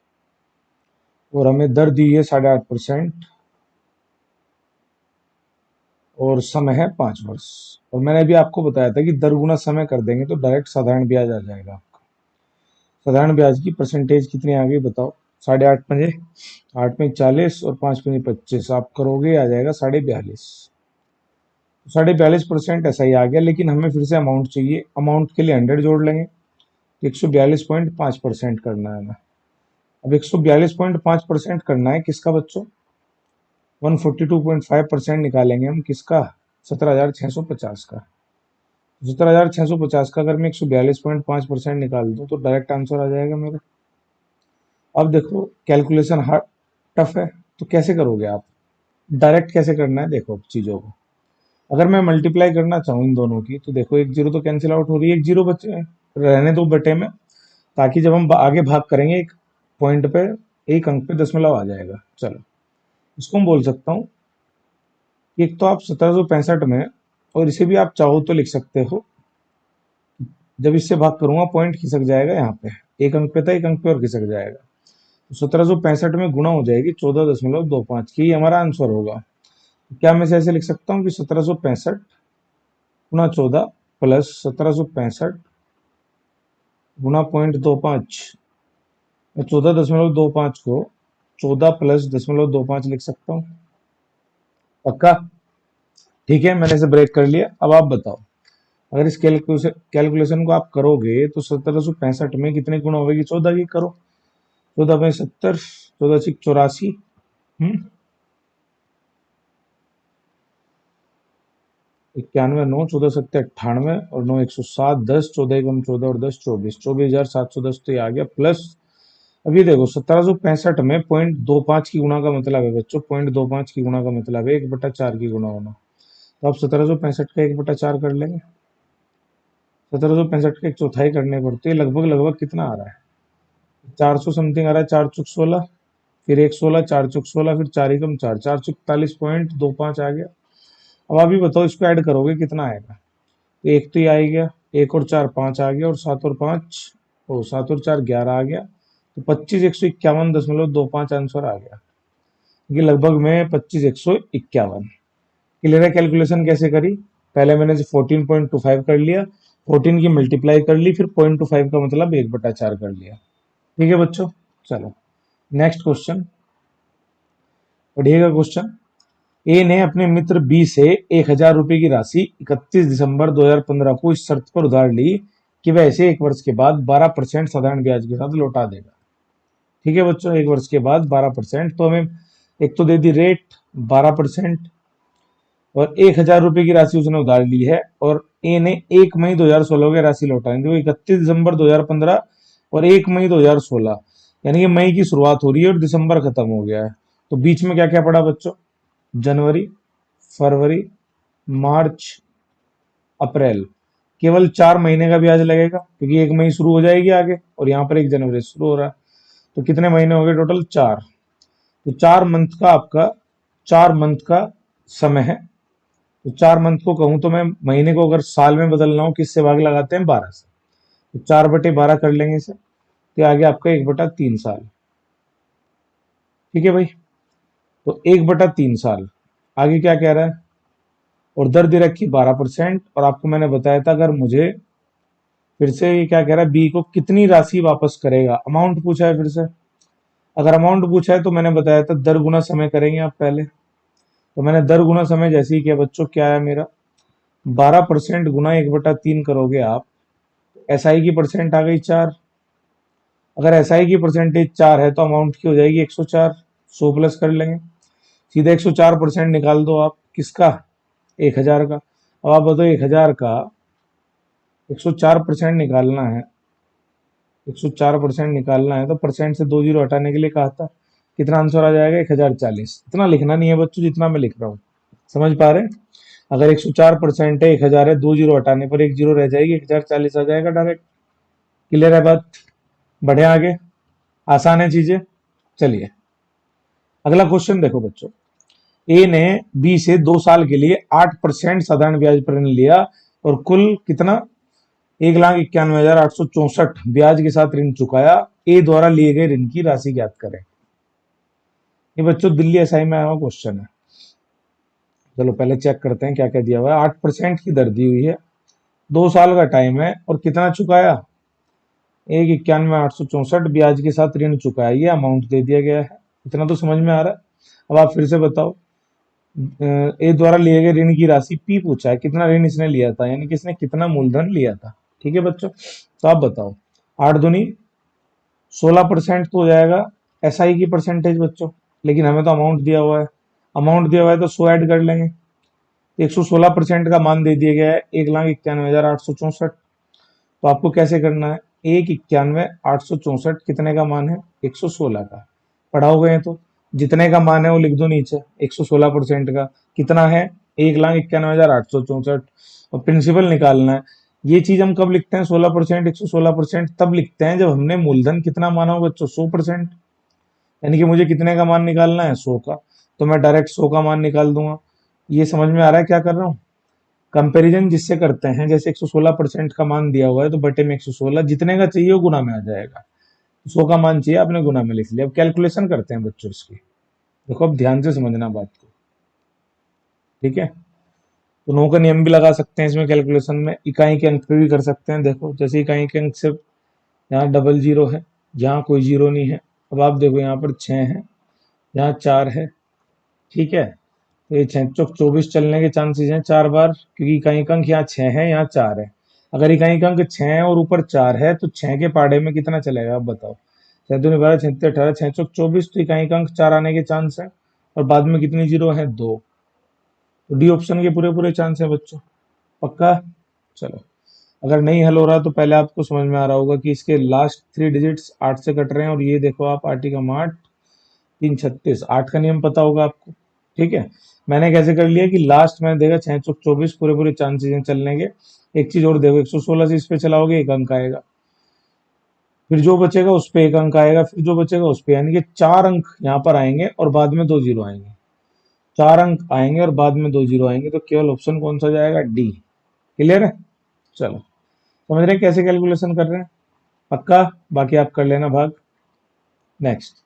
और हमें दर दी है 8.5% और समय है 5 वर्ष। और मैंने अभी आपको बताया था कि दर गुना समय कर देंगे तो डायरेक्ट साधारण ब्याज आ जाएगा आपका। साधारण ब्याज की परसेंटेज कितनी आ गई बताओ? 8.5 पंजे 8 में 40 और 5 पंजे 25, आप करोगे आ जाएगा 42.5। 42.5% ऐसा ही आ गया, लेकिन हमें फिर से अमाउंट चाहिए। अमाउंट के लिए 100 जोड़ लेंगे, 142.5% करना है हमें। अब 142.5% करना है किसका बच्चों? 142.5% निकालेंगे हम किसका? 17,650 का। 17,650 का अगर मैं 142.5% निकाल दूं तो डायरेक्ट आंसर आ जाएगा मेरा। अब देखो कैलकुलेशन हार्ड टफ है, तो कैसे करोगे आप? डायरेक्ट कैसे करना है देखो चीजों को। अगर मैं मल्टीप्लाई करना चाहूँ इन दोनों की तो देखो एक जीरो तो कैंसिल आउट हो रही है, एक जीरो बचे रहने दो बटे में, ताकि जब हम आगे भाग करेंगे एक पॉइंट पे, एक अंक पे दशमलव आ जाएगा। चलो इसको हम बोल सकता हूँ कि एक तो आप 1765 में, और इसे भी आप चाहो तो लिख सकते हो, जब इससे भाग करूंगा पॉइंट खिसक जाएगा यहाँ पे, एक अंक पे था एक अंक पे और खिसक जाएगा, तो 1765 में गुना हो जाएगी 14.25 की, हमारा आंसर होगा। क्या मैं इसे ऐसे लिख सकता हूँ कि 1765 गुना 14 प्लस 1765 गुना 0.25, मैं 14.25 को 14 प्लस 0.25 लिख सकता हूँ। पक्का? ठीक है, मैंने इसे ब्रेक कर लिया। अब आप बताओ, अगर इस कैलकुलेशन को आप करोगे तो 1765 में कितने गुना होगी? 14 की करो, 14 में 70, 14 से 84, 91, 9, 14 सत्ते 98 और 9 107, 10, 14 एकम 14 और 10 24, 24,710 तो ये आ गया प्लस। अब ये देखो 1765 में 0.25 की गुणा का मतलब है बच्चों, 0.25 की गुणा का मतलब है 1/4 की गुणा होना। तो आप 1765 का 1/4 कर लेंगे, 1765 का 1/4 करने पर तो ये लगभग लगभग कितना आ रहा है? 400 समथिंग आ रहा है। 4 चुक 16, फिर 1 16, 4 चुक 16, फिर 4 एकम 4, 4 चुक 41.25 आ गया। अब आप ही बताओ इसको ऐड करोगे कितना आएगा? एक तो ये आ गया, एक और 4 5 आ गया, और 7 और 5 ओ 7 और 4 11 आ गया, तो 25,151.25 आंसर आ गया। ये लगभग में 25,151। क्लियर है कैलकुलेशन कैसे करी? पहले मैंने 14.25 कर लिया, 14 की मल्टीप्लाई कर ली, फिर 0.25 का मतलब 1/4 कर लिया। ठीक है बच्चों, चलो नेक्स्ट क्वेश्चन पढ़िएगा। क्वेश्चन, ए ने अपने मित्र बी से 1,000 रुपए की राशि 31 दिसंबर 2015 को इस शर्त पर उधार ली कि वह इसे 1 वर्ष के बाद 12% साधारण ब्याज के साथ लौटा देगा। ठीक है बच्चों, 1 वर्ष के बाद 12%, तो हमें एक तो दे दी रेट 12%, और 1,000 रुपए की राशि उसने उधार ली है, और ए ने 1 मई 2016 की राशि लौटानी थी। 31 दिसंबर 2015 और 1 मई 2016, यानी कि मई की शुरुआत हो रही है और दिसंबर खत्म हो गया है। तो बीच में क्या क्या पड़ा बच्चों? जनवरी, फरवरी, मार्च, अप्रैल, केवल 4 महीने का ब्याज लगेगा, क्योंकि 1 मई शुरू हो जाएगी आगे और यहाँ पर 1 जनवरी शुरू हो रहा है। तो कितने महीने हो गए टोटल? 4। तो 4 मंथ का आपका 4 मंथ का समय है। तो 4 मंथ को कहूं तो मैं महीने को अगर साल में बदलना हो किससे भाग लगाते हैं? 12 से। तो 4/12 कर लेंगे इसे, तो आगे आपका 1/3 साल। ठीक है भाई, तो 1/3 साल। आगे क्या कह रहा है? और दर दे रखी 12%, और आपको मैंने बताया था अगर मुझे फिर से ये क्या कह रहा है, बी को कितनी राशि वापस करेगा, अमाउंट पूछा है फिर से। अगर अमाउंट पूछा है तो मैंने बताया था दर गुना समय करेंगे आप पहले। तो मैंने दर गुना समय जैसे ही किया बच्चों, क्या आया मेरा? 12% गुना 1/3 करोगे आप, एसआई की परसेंट आ गई 4। अगर एसआई की परसेंटेज 4 है तो अमाउंट की हो जाएगी 104, 100 प्लस कर लेंगे, सीधा 104% निकाल दो आप किसका? 1,000 का। अब आप बताओ 1,000 का 104% निकालना है, 104% निकालना है तो परसेंट से 2 जीरो हटाने के लिए कहा था, कितना आंसर आ जाएगा? 1,040। इतना लिखना नहीं है बच्चों जितना मैं लिख रहा हूँ, समझ पा रहे हैं? अगर 104% है, 1,000 है, 2 जीरो हटाने पर 1 जीरो रह जाएगी, 1,040 आ जाएगा डायरेक्ट। क्लियर है बात? बढ़े आगे, आसान है चीजें। चलिए अगला क्वेश्चन देखो बच्चों, ए ने बी से 2 साल के लिए 8% साधारण ब्याज पर ऋण लिया और कुल कितना? 1,91,864 ब्याज के साथ ऋण चुकाया। ए द्वारा लिए गए ऋण की राशि ज्ञात करें। ये बच्चों दिल्ली एसआई में आया हुआ क्वेश्चन है। चलो पहले चेक करते हैं क्या क्या दिया हुआ है। 8% की दर दी हुई है, 2 साल का टाइम है, और कितना चुकाया, 1,91,864 ब्याज के साथ ऋण चुकाया। ये अमाउंट दे दिया गया है, इतना तो समझ में आ रहा है। अब आप फिर से बताओ, ए द्वारा लिए गए ऋण की राशि पी पूछा है, कितना ऋण इसने लिया था, यानी कि इसने कितना मूलधन लिया था। ठीक है बच्चों, तो आप बताओ, 8 दूनी 16% तो हो जाएगा एसआई की परसेंटेज बच्चों, लेकिन हमें तो अमाउंट दिया हुआ है, अमाउंट दिया हुआ है तो 100 ऐड कर लेंगे। 116% का मान दे दिया गया है, 1,91,864। तो आपको कैसे करना है, 1,91,864 कितने का मान है, 116 का। पढ़ा हो गए तो जितने का मान है वो लिख दो नीचे, 116% का कितना है, 1,91,864। और प्रिंसिपल निकालना है। ये चीज हम कब लिखते हैं, 16%, 116% तब लिखते हैं जब हमने मूलधन कितना माना हो बच्चों, 100%। यानी कि मुझे कितने का मान निकालना है, 100 का, तो मैं डायरेक्ट 100 का मान निकाल दूंगा। ये समझ में आ रहा है क्या कर रहा हूँ। कंपैरिजन जिससे करते हैं, जैसे 116% का मान दिया हुआ है तो बटे में 116, जितने का चाहिए वो गुना में आ जाएगा। 100 का मान चाहिए, आपने गुना में लिख लिया। अब कैलकुलेशन करते हैं बच्चों इसकी, देखो अब ध्यान से समझना बात को, ठीक है। तो नो का नियम भी लगा सकते हैं इसमें कैलकुलेशन में, इकाई के अंक पे भी कर सकते हैं। देखो जैसे इकाई के अंक से यहाँ डबल जीरो है, यहाँ कोई जीरो नहीं है। अब आप देखो यहाँ पर 6 है, यहाँ 4 है, ठीक है। तो ये 6 चौक 24 चलने के चांसेस हैं 4 बार, क्योंकि इकाई का अंक यहाँ 6 है, यहाँ 4 है। अगर इकाई का अंक 6 है और ऊपर 4 है तो 6 के पाड़े में कितना चलेगा, आप बताओ। 6 दूनी 12, 6 18, 6 चौक 24, तो इकाई का अंक 4 आने के चांस है। और बाद में कितनी जीरो है, 2। तो डी ऑप्शन के पूरे पूरे चांस है बच्चों, पक्का। चलो, अगर नहीं हल हो रहा तो पहले आपको समझ में आ रहा होगा कि इसके लास्ट 3 डिजिट्स 8 से कट रहे हैं, और ये देखो आप, 8 का 8, 3 36, 8 का नियम पता होगा आपको, ठीक है। मैंने कैसे कर लिया कि लास्ट मैंने देखा 6 चौक 24 पूरे पूरे चांसेस हैं चलने के। एक चीज और देखो, 116 से इस पे चलाओगे 1 अंक आएगा, फिर जो बचेगा उस पे 1 अंक आएगा, फिर जो बचेगा उस पे, यानी कि 4 अंक यहाँ पर आएंगे और बाद में 2 जीरो आएंगे। 4 अंक आएंगे और बाद में 2 जीरो आएंगे, तो केवल ऑप्शन कौन सा जाएगा, डी। क्लियर है। चलो, समझ रहे हैं कैसे कैलकुलेशन कर रहे हैं, पक्का। बाकी आप कर लेना भाग। नेक्स्ट,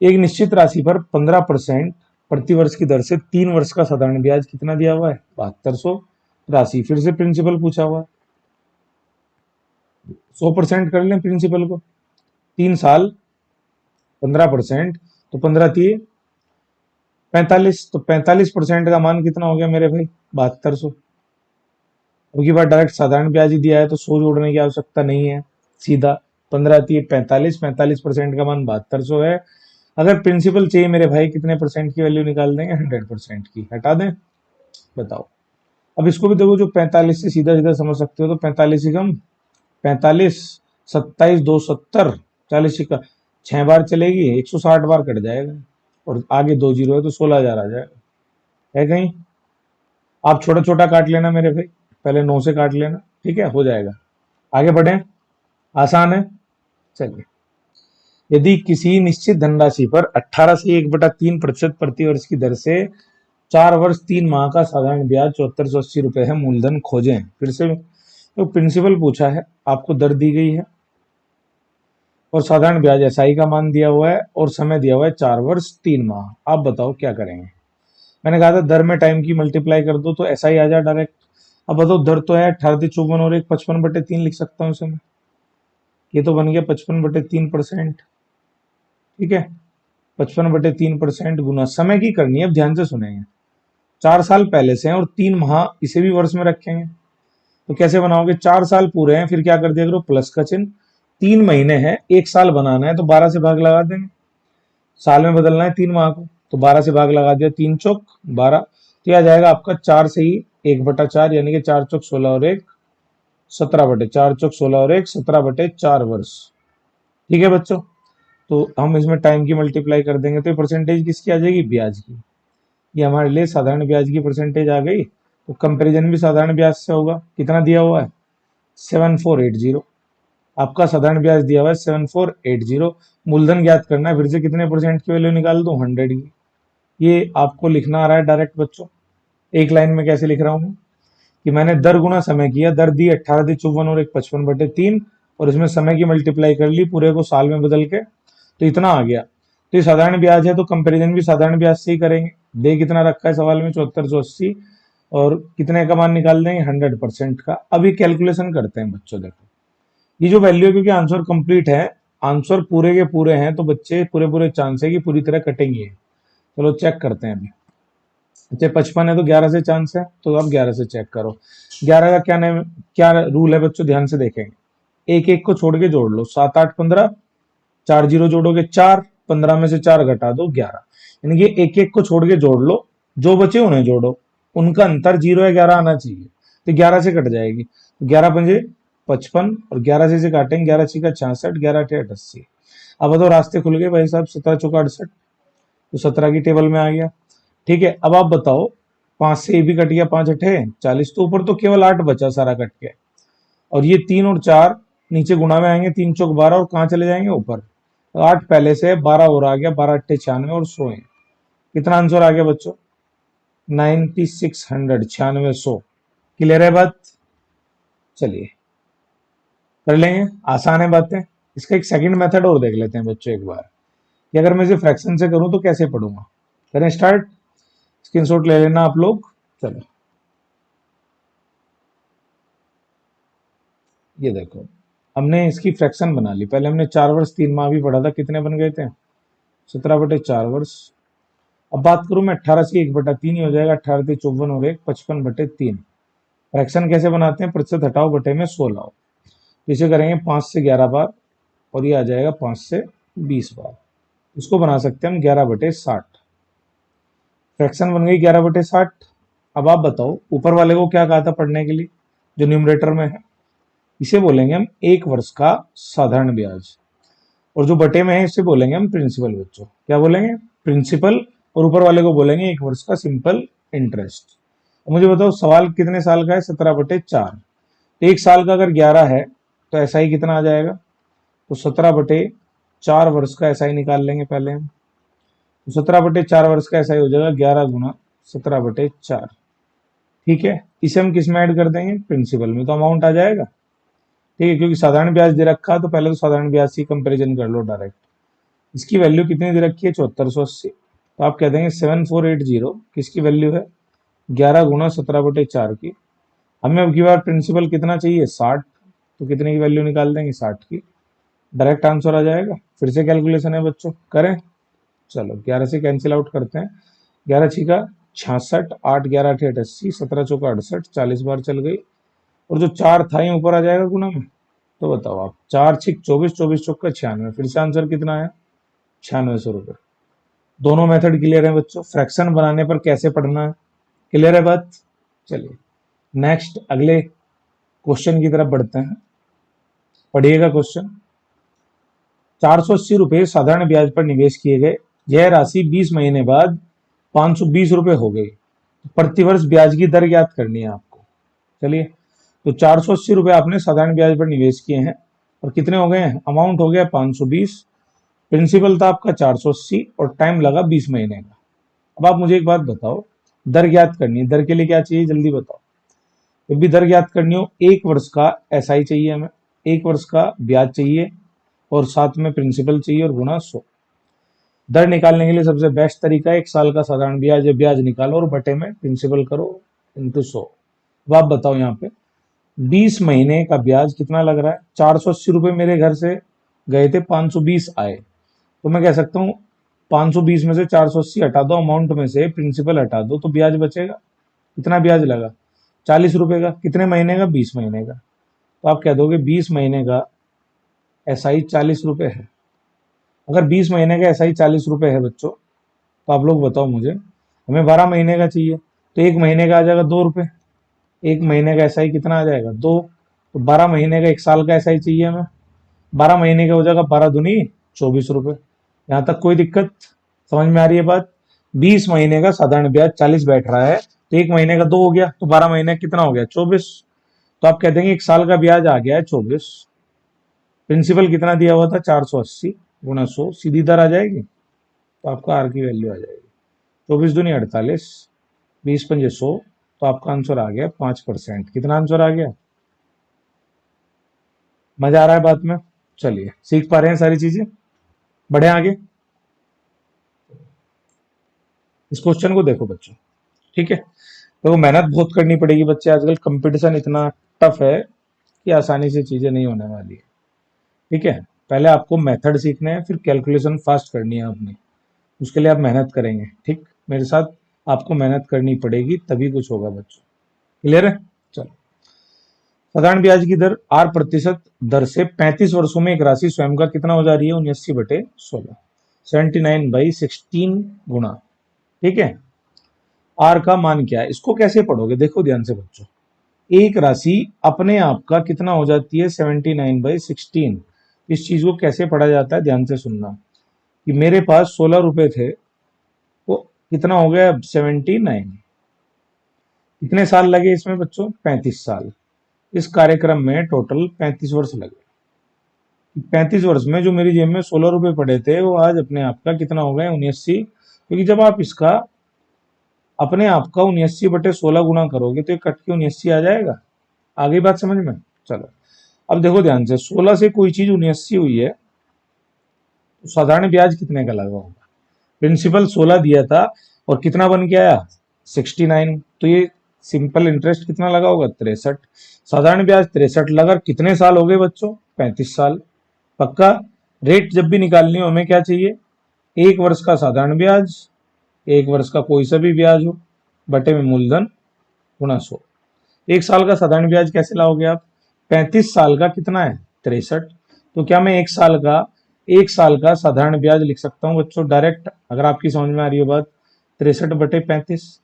एक निश्चित राशि पर 15% प्रति वर्ष की दर से 3 वर्ष का साधारण ब्याज कितना दिया हुआ है, 7200। राशि फिर से प्रिंसिपल पूछा हुआ है, 100% कर लें प्रिंसिपल को, 3 साल 15%, तो 15 दिए 45, तो 45% का मान कितना हो गया मेरे भाई, 7200। अब की बार डायरेक्ट साधारण ब्याज ही दिया है तो 100 जोड़ने की आवश्यकता नहीं है, सीधा 15 दिए 45, 45% का मान 7200 है। अगर प्रिंसिपल चाहिए मेरे भाई, कितने परसेंट की वैल्यू निकाल देंगे, 100% की। हटा दें, बताओ। अब इसको भी देखो, जो 45 से सीधा सीधा समझ सकते हो, तो 45 ही कम 45, 27 2 70, 40 का 6 बार चलेगी, 160 बार कट जाएगा, और आगे 2 जीरो है तो 16,000 आ जाएगा। है कहीं, आप छोटा छोटा काट लेना मेरे भाई, पहले 9 से काट लेना, ठीक है, हो जाएगा। आगे बढ़े, आसान है। चलिए, यदि किसी निश्चित धनराशि पर 18 से 1/3% प्रति वर्ष की दर से 4 वर्ष 3 माह का साधारण ब्याज 7480 रुपए है, मूलधन खोजें। फिर से तो प्रिंसिपल पूछा है, आपको दर दी गई है और साधारण ब्याज एसआई का मान दिया हुआ है और समय दिया हुआ है 4 वर्ष 3 माह। आप बताओ क्या करेंगे। मैंने कहा था दर में टाइम की मल्टीप्लाई कर दो तो एसआई आ जाए डायरेक्ट। अब बताओ, दर तो है 18,54 और एक 55/3 लिख सकता हूँ इसमें, ये तो बन गया 55/3%, ठीक है। 55/3% गुना समय की करनी है, अब ध्यान से सुनेंगे। 4 साल पहले से हैं और 3 माह इसे भी वर्ष में रखेंगे, तो कैसे बनाओगे, 4 साल पूरे हैं, फिर क्या कर दिया करो, प्लस का चिन्ह। 3 महीने हैं, 1 साल बनाना है तो 12 से भाग लगा देंगे, साल में बदलना है 3 माह को, तो 12 से भाग लगा दिया, 3 चौक 12, तो यह जाएगा आपका 4 से ही 1/4, यानी कि 4 चौक 16 और 1 17 4 चौक 16 और 1 17/4 वर्ष। ठीक है बच्चों, तो हम इसमें टाइम की मल्टीप्लाई कर देंगे तो परसेंटेज किसकी आ जाएगी, ब्याज की। ये हमारे लिए साधारण ब्याज की परसेंटेज आ गई। तो कंपैरिजन भी साधारण ब्याज से होगा, कितना दिया हुआ है, 7480। आपका साधारण ब्याज दिया हुआ है 7480। मूलधन ज्ञात करना है, फिर से कितने परसेंट की वैल्यू निकाल दो, 100 की। ये आपको लिखना आ रहा है डायरेक्ट बच्चों, एक लाइन में कैसे लिख रहा हूं कि मैंने दर गुना समय किया, दर दी 18,54 और एक 55/3, और इसमें समय की मल्टीप्लाई कर ली पूरे को साल में बदल के, तो इतना आ गया। तो ये साधारण ब्याज है, तो कंपैरिजन भी साधारण ब्याज से ही करेंगे। दे कितना रखा है सवाल में, 7480, और कितने का मान निकाल देंगे, 100% का। अभी कैलकुलेशन करते हैं बच्चों, देखो ये जो वैल्यू है, क्योंकि आंसर कंप्लीट है, आंसर पूरे के पूरे हैं, तो बच्चे पूरे पूरे चांस है कि पूरी तरह कटेंगे। चलो चेक करते हैं अभी। अच्छा 55 है तो 11 से चांस है, तो अब 11 से चेक करो। 11 का क्या नेम, क्या रूल है बच्चों, ध्यान से देखेंगे। एक एक को छोड़ के जोड़ लो, 7 8 15, 4 जीरो जोड़ोगे 4, 15 में से 4 घटा दो 11, यानी कि एक एक को छोड़ के जोड़ लो, जो बचे उन्हें जोड़ो, उनका अंतर 0 या 11 आना चाहिए, तो 11 से कट जाएगी। 11 पंजे 55 और 11 से काटेंगे, 11 छिका 66, 11 अठे 88। अब तो रास्ते खुल गए भाई साहब, 17 चौका 68, तो 17 की टेबल में आ गया। ठीक है, अब आप बताओ, 5 से ये भी कट गया, 5 अठे 40, तो ऊपर तो केवल 8 बचा, सारा कट के। और ये 3 और 4 नीचे गुणा में आएंगे, 3 चौक 12, और कहाँ चले जाएंगे ऊपर, तो 8 पहले से, 12 और आ गया, 12 अट्ठे 96 और 100 है। कितना आंसर आ गया बच्चों, 9600, 96 100। क्लियर है बात, चलिए कर लेंगे, आसान है बातें। इसका एक सेकंड मेथड और देख लेते हैं बच्चों एक बार, कि अगर मैं इसे फ्रैक्शन से करूं तो कैसे पढ़ूंगा। करें स्टार्ट, स्क्रीनशॉट ले लेना आप लोग। चलो ये देखो, हमने इसकी फ्रैक्शन बना ली। पहले हमने 4 वर्ष 3 माह भी पढ़ा था, कितने बन गए थे, 17/4 वर्ष। अब बात करूं मैं 18 से, 1/3 ही हो जाएगा, 18 से 54 हो गए, 55/3। फ्रैक्शन कैसे बनाते हैं, प्रतिशत हटाओ बटे में 100 लाओ। इसे करेंगे 5 से 11 बार, और ये आ जाएगा 5 से 20 बार। इसको बना सकते हैं हम 11/60। फ्रैक्शन बन गई 11/60। अब आप बताओ, ऊपर वाले को क्या कहा था पढ़ने के लिए, जो न्यूमरेटर में है, इसे बोलेंगे हम 1 वर्ष का साधारण ब्याज, और जो बटे में है इसे बोलेंगे हम प्रिंसिपल। बच्चों क्या बोलेंगे, प्रिंसिपल, और ऊपर वाले को बोलेंगे 1 वर्ष का सिंपल इंटरेस्ट। मुझे बताओ सवाल कितने साल का है, 17/4। तो 1 साल का अगर 11 है, तो ऐसा ही कितना आ जाएगा, तो 17/4 वर्ष का ऐसा ही निकाल लेंगे पहले हम। तो 17/4 वर्ष का ऐसा ही हो जाएगा, 11 गुना 17/4। ठीक है, इसे हम किस में ऐड कर देंगे, प्रिंसिपल में, तो अमाउंट आ जाएगा। ठीक है, क्योंकि साधारण ब्याज दे रखा है, तो पहले तो साधारण ब्याज से कंपेरिजन कर लो डायरेक्ट। इसकी वैल्यू कितनी दे रखी है, 7480, तो आप कह देंगे 7480 किसकी वैल्यू है, 11 गुना 17/4 की। हमें अब की बार प्रिंसिपल कितना चाहिए, 60, तो कितने की वैल्यू निकाल देंगे, 60 की। डायरेक्ट आंसर आ जाएगा। फिर से कैलकुलेशन है बच्चों, करें। चलो 11 से कैंसिल आउट करते हैं, 11 छिका 66, 8 11 अठे 88, 17 चौका 68, 40 बार चल गई, और जो 4 था ये ऊपर आ जाएगा गुना में। तो बताओ आप, 4 छिक 24, 24 चौका 96, फिर से आंसर कितना आया, 9600 रुपये। दोनों मेथड क्लियर है बच्चों, फ्रैक्शन बनाने पर कैसे पढ़ना है, क्लियर है बात। चलिए नेक्स्ट अगले क्वेश्चन की तरफ बढ़ते हैं, पढ़िएगा क्वेश्चन। 480 रुपये साधारण ब्याज पर निवेश किए गए, यह राशि 20 महीने बाद 520 रुपये हो गई, प्रतिवर्ष ब्याज की दर ज्ञात करनी है आपको। चलिए, तो 480 रुपये आपने साधारण ब्याज पर निवेश किए हैं, और कितने हो गए हैं, अमाउंट हो गया 520, प्रिंसिपल था आपका 480, और टाइम लगा 20 महीने का। अब आप मुझे एक बात बताओ, दर ज्ञात करनी है, दर के लिए क्या चाहिए जल्दी बताओ। जब भी दर ज्ञात करनी हो, 1 वर्ष का एसआई चाहिए हमें, 1 वर्ष का ब्याज चाहिए, और साथ में प्रिंसिपल चाहिए, और गुना 100। दर निकालने के लिए सबसे बेस्ट तरीका है 1 साल का साधारण ब्याज, ब्याज निकालो और बटे में प्रिंसिपल करो इंटू 100। अब आप बताओ, यहाँ पे 20 महीने का ब्याज कितना लग रहा है, 480 रुपये मेरे घर से गए थे, 520 आए, तो मैं कह सकता हूँ 520 में से 480 हटा दो, अमाउंट में से प्रिंसिपल हटा दो, तो ब्याज बचेगा। कितना ब्याज लगा, 40 रुपए का। कितने महीने का, 20 महीने का। तो आप कह दोगे 20 महीने का एसआई 40 रुपए है। अगर 20 महीने का एसआई 40 रुपए है बच्चों, तो आप लोग बताओ मुझे, हमें 12 महीने का चाहिए, तो 1 महीने का आ जाएगा 2 रुपए। 1 महीने का एसआई कितना आ जाएगा, 2। तो 12 महीने का 1 साल का एसआई चाहिए हमें, 12 महीने का हो जाएगा 12 दूनी 24 रुपए। यहाँ तक कोई दिक्कत, समझ में आ रही है बात। 20 महीने का साधारण ब्याज 40 बैठ रहा है, तो 1 महीने का 2 हो गया, तो 12 महीने कितना हो गया, 24। तो आप कह देंगे 1 साल का ब्याज आ गया है 24, प्रिंसिपल कितना दिया हुआ था 480 गुना 100, सीधी दर आ जाएगी, तो आपका आर की वैल्यू आ जाएगी 24 दूनी 48, 20 पंजे 100, तो आपका आंसर आ गया 5%। कितना आंसर आ गया, मजा आ रहा है बात में। चलिए सीख पा रहे हैं सारी चीजें, बढ़े आगे। इस क्वेश्चन को देखो बच्चों, ठीक है। तो मेहनत बहुत करनी पड़ेगी बच्चे, आजकल कंपटीशन इतना टफ है कि आसानी से चीजें नहीं होने वाली है, ठीक है। पहले आपको मेथड सीखने हैं, फिर कैलकुलेशन फास्ट करनी है आपने, उसके लिए आप मेहनत करेंगे, ठीक। मेरे साथ आपको मेहनत करनी पड़ेगी, तभी कुछ होगा बच्चों, क्लियर है। चलो, साधारण ब्याज की दर 8% दर से 35 वर्षों में एक राशि स्वयं का कितना हो जा रही है, 79/16, 79/16 गुणा, ठीक है। आर का मान क्या है, इसको कैसे पढ़ोगे, देखो ध्यान से बच्चों। एक राशि अपने आप का कितना हो जाती है, 79/16। इस चीज को कैसे पढ़ा जाता है, ध्यान से सुनना। कि मेरे पास 16 रुपए थे, तो कितना हो गया अब 79। कितने साल लगे इसमें बच्चों, 35 साल। इस कार्यक्रम में टोटल 35 वर्ष लगे। 35 वर्ष में जो मेरी जेब में 16 रुपए पड़े थे, वो आज अपने आप का कितना हो गया, 79। क्योंकि जब आप इसका अपने आप का 79/16 गुणा करोगे तो ये कट के 79 आ जाएगा। आगे बात समझ में। चलो, अब देखो ध्यान से, 16 से कोई चीज 79 हुई है, तो साधारण ब्याज कितने का लगा होगा। प्रिंसिपल 16 दिया था और कितना बन के आया, 69। तो ये सिंपल इंटरेस्ट कितना लगा होगा, 63। साधारण ब्याज 63 लगा, कितने साल हो गए बच्चों, 35 साल। पक्का। रेट जब भी निकालनी हो हमें क्या चाहिए, 1 वर्ष का साधारण ब्याज, 1 वर्ष का कोई सा भी ब्याज हो, बटे में मूलधन गुणा 100। 1 साल का साधारण ब्याज कैसे लाओगे आप, 35 साल का कितना है, 63। तो क्या मैं 1 साल का साधारण ब्याज लिख सकता हूँ बच्चों डायरेक्ट, अगर आपकी समझ में आ रही हो बात, 63/35।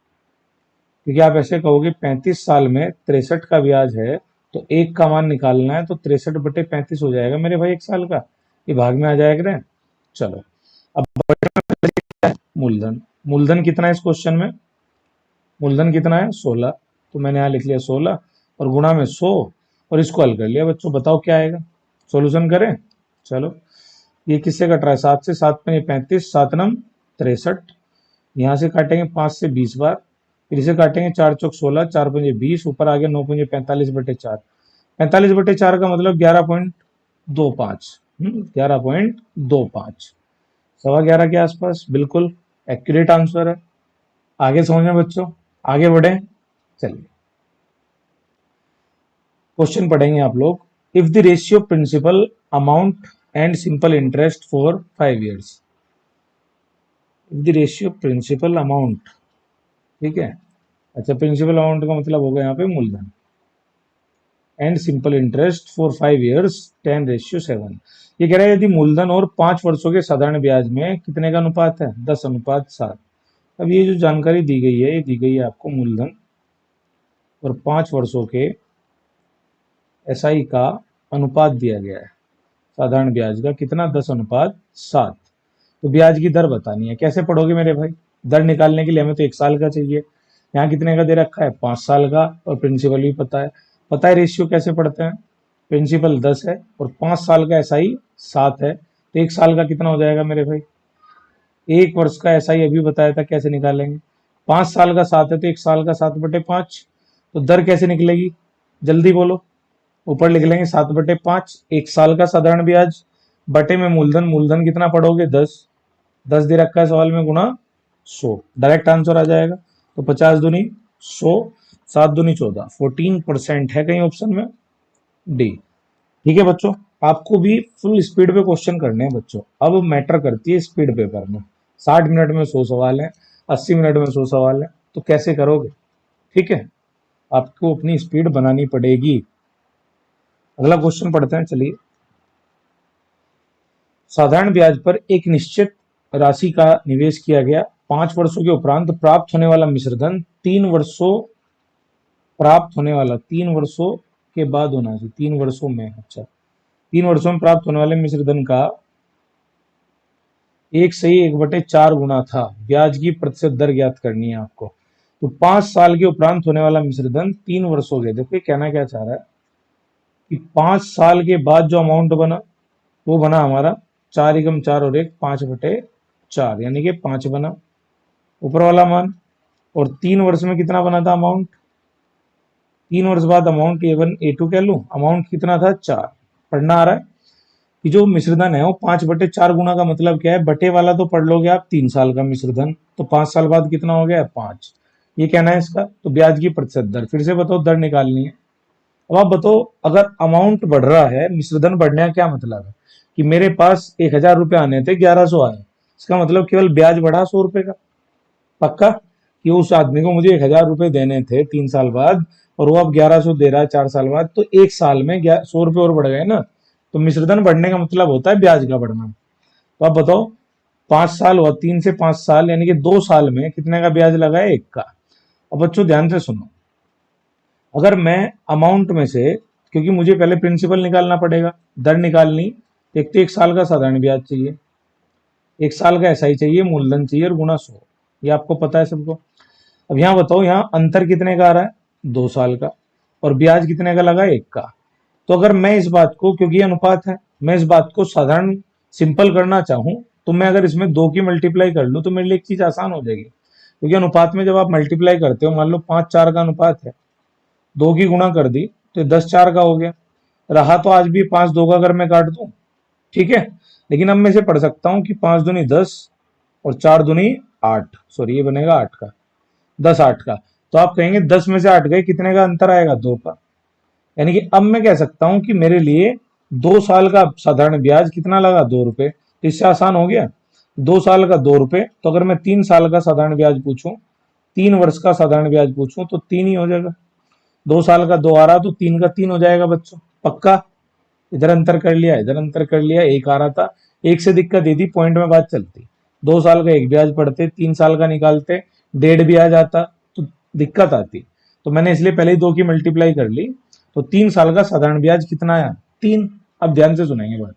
क्योंकि आप ऐसे कहोगे 35 साल में 63 का ब्याज है, तो एक का मान निकालना है, तो 63/35 हो जाएगा मेरे भाई 1 साल का, ये भाग में आ जाएगा ना। चलो, अब मूलधन, मूलधन कितना है इस क्वेश्चन में, मूलधन कितना है, 16। तो मैंने यहाँ लिख लिया 16 और गुणा में 100, और इसको हल कर लिया बच्चों। बताओ क्या आएगा, सॉल्यूशन करें। चलो, ये किससे कट रहा है, 7 से, 7 में 35, 7 नम 63। यहाँ से काटेंगे 5 से 20 बार, फिर इसे काटेंगे 4 चौक 16, 4 पंजे 20, ऊपर आ गया 9 पंजे 45/4। 45/4 का मतलब 11.25, 11.25, 11.25 के आसपास, बिल्कुल एक्यूरेट आंसर है। आगे समझ में बच्चों, आगे बढ़े। चलिए, क्वेश्चन पढ़ेंगे आप लोग। If the ratio principal amount and simple interest for 5 years, if the ratio principal amount, ठीक है। अच्छा, प्रिंसिपल अमाउंट का मतलब होगा यहाँ पे मूलधन, and simple interest for 5 years, 10:7। ये कह रहा है यदि मूलधन और 5 वर्षों के साधारण ब्याज में कितने का अनुपात है, 10:7। अब ये जो जानकारी दी गई है, ये दी गई है आपको मूलधन और 5 वर्षों के एसआई का अनुपात दिया गया है, साधारण ब्याज का कितना, 10:7। तो ब्याज की दर बतानी है, कैसे पढ़ोगे मेरे भाई। दर निकालने के लिए हमें तो 1 साल का चाहिए, यहाँ कितने का दे रखा है, 5 साल का, और प्रिंसिपल भी पता है। पता है रेशियो कैसे पढ़ते हैं, प्रिंसिपल 10 है और 5 साल का एसआई 7 है, तो 1 साल का कितना हो जाएगा मेरे भाई, 1 वर्ष का एसआई अभी बताया था कैसे निकालेंगे, 5 साल का 7 है तो 1 साल का 7/5। तो दर कैसे निकलेगी, जल्दी बोलो। ऊपर लिख लेंगे 7/5, 1 साल का साधारण ब्याज, बटे में मूलधन, मूलधन कितना पढ़ोगे, 10, 10 दे रखा है सवाल में, गुणा 100, डायरेक्ट आंसर आ जाएगा। तो 50 दूनी 100, 7 दूनी 14, 14% है कहीं ऑप्शन में, डी। ठीक है बच्चों, आपको भी फुल स्पीड पे क्वेश्चन करने हैं बच्चों। अब मैटर करती है स्पीड पेपर में, 60 मिनट में 100 सवाल है, 80 मिनट में 100 सवाल है, तो कैसे करोगे, ठीक है। आपको अपनी स्पीड बनानी पड़ेगी। अगला क्वेश्चन पढ़ते हैं, चलिए। साधारण ब्याज पर एक निश्चित राशि का निवेश किया गया, 5 वर्षों के उपरांत प्राप्त होने वाला मिश्रधन 3 वर्षों, प्राप्त होने वाला 3 वर्षों के बाद होना चाहिए, 3 वर्षों में, अच्छा, 3 वर्षों में प्राप्त होने वाले मिश्रधन का 1/1/4 गुना था। ब्याज की प्रतिशत दर ज्ञात करनी है आपको। तो 5 साल के उपरांत होने वाला मिश्रधन 3 वर्षों के, देखो कहना क्या चाह रहा है कि 5 साल के बाद जो अमाउंट बना, वो बना हमारा 4 × 4 और 1, 5/4, यानी कि 5 बना ऊपर वाला मान। और 3 वर्ष में कितना बना था अमाउंट, 3 वर्ष बाद अमाउंट A1 A2 कह लू, अमाउंट कितना था, 4। पढ़ना आ रहा है कि जो मिश्रधन है वो 5/4 गुना का मतलब क्या है, बटे वाला तो पढ़ लोगे आप 3 साल का मिश्रधन, तो 5 साल बाद कितना हो गया 5, ये कहना है इसका। तो ब्याज की प्रतिशत दर, फिर से बताओ दर निकालनी है। अब आप बताओ, अगर अमाउंट बढ़ रहा है, मिश्रधन बढ़ने का क्या मतलब है कि मेरे पास 1,000 रुपए आने थे 1100 आए, इसका मतलब केवल ब्याज बढ़ा 100 रुपए का। पक्का कि उस आदमी को मुझे 1,000 रुपए देने थे 3 साल बाद और वो अब 1100 दे रहा है 4 साल बाद, तो एक साल में 100 रुपए और बढ़ गए ना। तो मिश्रधन बढ़ने का मतलब होता है ब्याज का बढ़ना। तो आप बताओ 5 साल हुआ, 3 से 5 साल यानी कि 2 साल में कितने का ब्याज लगा है 1 का। अब बच्चों ध्यान से सुनो, अगर मैं अमाउंट में से, क्योंकि मुझे पहले प्रिंसिपल निकालना पड़ेगा, दर निकालनी, एक तो 1 साल का साधारण ब्याज चाहिए, 1 साल का एसआई चाहिए, मूलधन चाहिए और गुना 100, ये आपको पता है सबको। अब यहाँ बताओ, यहाँ अंतर कितने का आ रहा है 2 साल का, और ब्याज कितने का लगा 1 का। तो अगर मैं इस बात को, क्योंकि ये अनुपात है, मैं इस बात को साधारण सिंपल करना चाहूं, तो मैं अगर इसमें 2 की मल्टीप्लाई कर लूं तो मेरे लिए एक चीज आसान हो जाएगी, क्योंकि अनुपात में जब आप मल्टीप्लाई करते हो, मान लो 5-4 का अनुपात है, 2 की गुणा कर दी तो 10-4 का हो गया। रहा तो आज भी 5-2 का, अगर मैं काट दूं, ठीक है, लेकिन अब मैं इसे पढ़ सकता हूं कि 5 दूनी 10 और 4 दूनी 8, सॉरी ये बनेगा 8 का, 10 8 का। तो आप कहेंगे 10 में से 8 गए, कितने का अंतर आएगा 2 का। यानी कि अब मैं कह सकता हूं कि मेरे लिए 2 साल का साधारण ब्याज कितना लगा 2 रुपए, तो इससे आसान हो गया, 2 साल का 2 रुपए। तो अगर मैं 3 साल का साधारण ब्याज पूछूं, 3 वर्ष का साधारण ब्याज पूछूं, तो 3 ही हो जाएगा। 2 साल का 2 आ रहा तो 3 का 3 हो जाएगा बच्चों, पक्का। इधर अंतर कर लिया, इधर अंतर कर लिया, 1 आ रहा था, 1 से दिक्कत ये थी, पॉइंट में बात चलती, 2 साल का 1 ब्याज पढ़ते, 3 साल का निकालते, 1.5 ब्याज आता तो दिक्कत आती। तो मैंने इसलिए पहले ही 2 की मल्टीप्लाई कर ली, तो 3 साल का साधारण ब्याज कितना आया 3। अब ध्यान से सुनेंगे बात,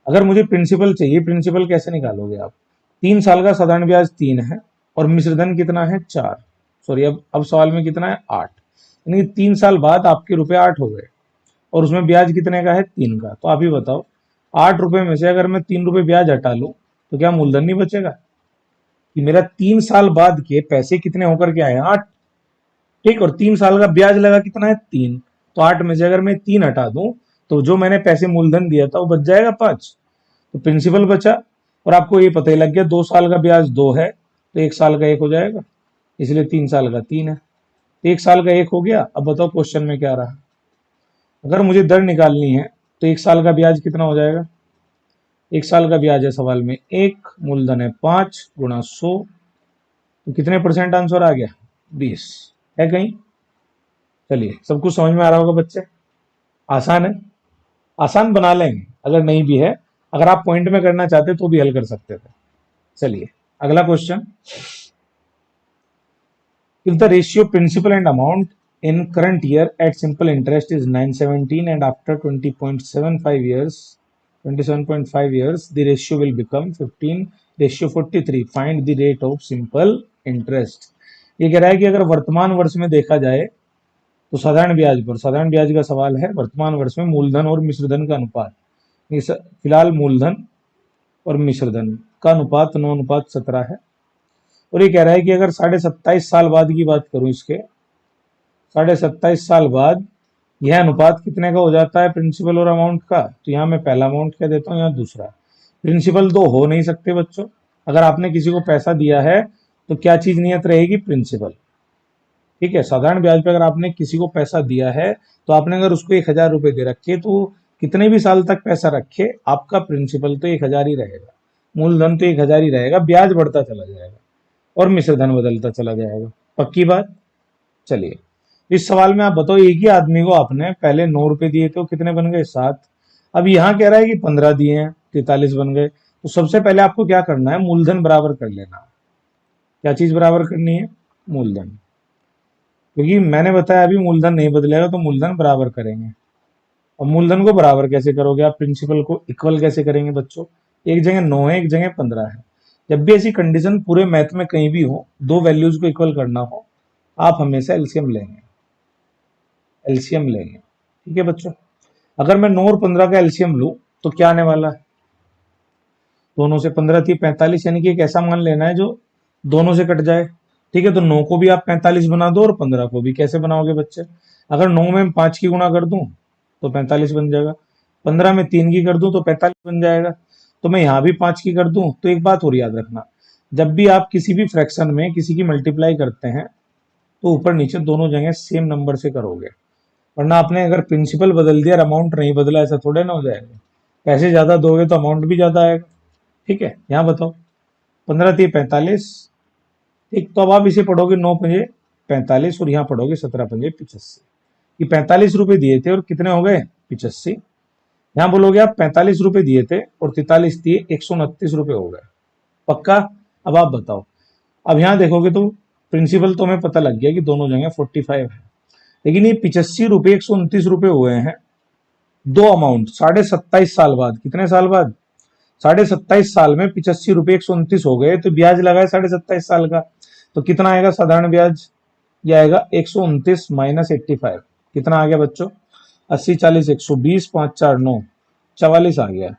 अगर मुझे प्रिंसिपल चाहिए, प्रिंसिपल कैसे निकालोगे आप, 3 साल का साधारण ब्याज 3 है और मिश्रधन कितना है 4, सॉरी अब सवाल में कितना है 8, यानी 3 साल बाद आपके रुपए 8 हो गए और उसमें ब्याज कितने का है 3 का। तो आप ही बताओ, 8 रुपए में से अगर मैं 3 रुपए ब्याज हटा लूं तो क्या मूलधन नहीं बचेगा, कि मेरा 3 साल बाद के पैसे कितने होकर के आए 8, ठीक, और 3 साल का ब्याज लगा कितना है 3, तो 8 में से अगर मैं 3 हटा दूं तो जो मैंने पैसे मूलधन दिया था वो बच जाएगा 5, तो प्रिंसिपल बचा। और आपको ये पता ही लग गया 2 साल का ब्याज 2 है तो 1 साल का 1 हो जाएगा, इसलिए 3 साल का 3 है, तो 1 साल का 1 हो गया। अब बताओ क्वेश्चन में क्या रहा, अगर मुझे दर निकालनी है तो 1 साल का ब्याज कितना हो जाएगा, 1 साल का ब्याज है सवाल में 1, मूलधन है 5 गुणा 100, तो कितने परसेंट आंसर आ गया 20, है कहीं। चलिए सब कुछ समझ में आ रहा होगा बच्चे, आसान है, आसान बना लेंगे अगर नहीं भी है, अगर आप पॉइंट में करना चाहते तो भी हल कर सकते थे। चलिए अगला question, if the ratio principal and amount in current year at simple interest is 917 and after 27.5 years the ratio will become 15:43, find the rate of simple interest। ये कह रहा है कि अगर वर्तमान वर्ष में देखा जाए तो साधारण ब्याज पर, साधारण ब्याज का सवाल है, वर्तमान वर्ष में मूलधन और मिश्रधन का अनुपात, फिलहाल मूलधन और मिश्रधन का अनुपात 9:17 है। और ये कह रहा है कि अगर 27.5 साल बाद की बात करूं, इसके 27.5 साल बाद यह अनुपात कितने का हो जाता है प्रिंसिपल और अमाउंट का, तो यहाँ मैं पहला अमाउंट कह देता हूँ, यहाँ दूसरा। प्रिंसिपल दो हो नहीं सकते बच्चों, अगर आपने किसी को पैसा दिया है तो क्या चीज नियत रहेगी प्रिंसिपल, ठीक है। साधारण ब्याज पे अगर आपने किसी को पैसा दिया है तो आपने अगर उसको 1,000 रुपए दे रखे तो कितने भी साल तक पैसा रखे आपका प्रिंसिपल तो 1,000 ही रहेगा, मूलधन तो 1,000 ही रहेगा, ब्याज बढ़ता चला जाएगा और मिश्रधन बदलता चला जाएगा, पक्की बात। चलिए इस सवाल में आप बताओ, एक ही आदमी को आपने पहले 9 रुपए दिए थे, कितने बन गए 7, अब यहाँ कह रहा है कि 15 दिए हैं 43 बन गए। तो सबसे पहले आपको क्या करना है, मूलधन बराबर कर लेना। क्या चीज बराबर करनी है, मूलधन, क्योंकि मैंने बताया अभी मूलधन नहीं बदलेगा तो मूलधन बराबर करेंगे। अब मूलधन को बराबर कैसे करोगे आप, प्रिंसिपल को इक्वल कैसे करेंगे बच्चों, एक जगह 9 है एक जगह 15 है। जब भी ऐसी कंडीशन पूरे मैथ में कहीं भी हो, दो वैल्यूज को इक्वल करना हो, आप हमेशा एलसीएम लेंगे, एलसीएम लेंगे, ठीक है बच्चों। अगर मैं 9 और 15 का एलसीएम लूं तो क्या आने वाला है, दोनों से 15 थी 45, यानी कि एक ऐसा मान लेना है जो दोनों से कट जाए, ठीक है। तो 9 को भी आप 45 बना दो और 15 को भी, कैसे बनाओगे बच्चे, अगर 9 में 5 की गुणा कर दूं तो 45 बन जाएगा, 15 में 3 की कर दूं तो 45 बन जाएगा। तो मैं यहाँ भी 5 की कर दूं तो एक बात और याद रखना, जब भी आप किसी भी फ्रैक्शन में किसी की मल्टीप्लाई करते हैं तो ऊपर नीचे दोनों जगह सेम नंबर से करोगे, वरना आपने अगर प्रिंसिपल बदल दिया और अमाउंट नहीं बदला, ऐसा थोड़े ना हो जाएगा। पैसे ज्यादा दोगे तो अमाउंट भी ज्यादा आएगा। ठीक है, यहाँ बताओ 15×3 = 45। ठीक, तो अब आप इसे पढ़ोगे 9×5 = 45 और यहाँ पढ़ोगे 17×5 = 85। ये 45 रुपए दिए थे और कितने हो गए 85। यहाँ बोलोगे आप 45 रुपए दिए थे और 43 दिए, 129 रुपए हो गए। पक्का? अब आप बताओ। अब यहाँ देखोगे तो प्रिंसिपल तो हमें पता लग गया कि दोनों जगह 45 है, लेकिन ये 85 रुपए 129 रुपए हुए हैं दो अमाउंट 27.5 साल बाद। कितने साल बाद? 27.5 साल में 85 रुपए 129 हो गए, तो ब्याज लगा है 27.5 साल का। तो कितना आएगा साधारण ब्याज? ये आएगा 129 - 85। कितना आ गया बच्चों? 80 40 120, 5 4 9, 44 आ गया।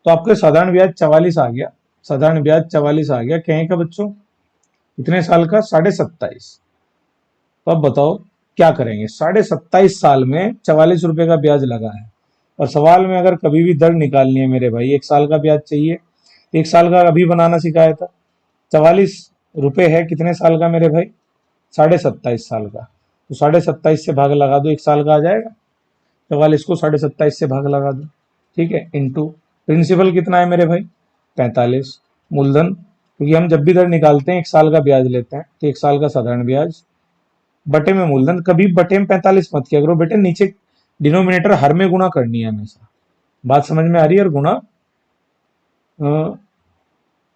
तो आपके साधारण ब्याज 44 आ गया। साधारण ब्याज 44 आ गया, कहें का बच्चों? कितने साल का? 27.5। तो अब बताओ क्या करेंगे? 27.5 साल में 44 रुपए का ब्याज लगा है, और सवाल में अगर कभी भी दर निकालनी है मेरे भाई, एक साल का ब्याज चाहिए, एक साल का अभी बनाना सिखाया था। 44 रुपए है कितने साल का मेरे भाई? 27.5 साल का। तो 27.5 से भाग लगा दो, एक साल का आ जाएगा। 44 को 27.5 से भाग लगा दो, ठीक है, इंटू प्रिंसिपल कितना है मेरे भाई? 45। मूलधन, क्योंकि हम जब भी दर निकालते हैं एक साल का ब्याज लेते हैं, तो एक साल का साधारण ब्याज बटे में मूलधन। कभी बटे में 45 मत किया करो बेटे, नीचे डिनोमिनेटर हर में गुणा करनी है हमेशा। बात समझ में आ रही है? और गुणा,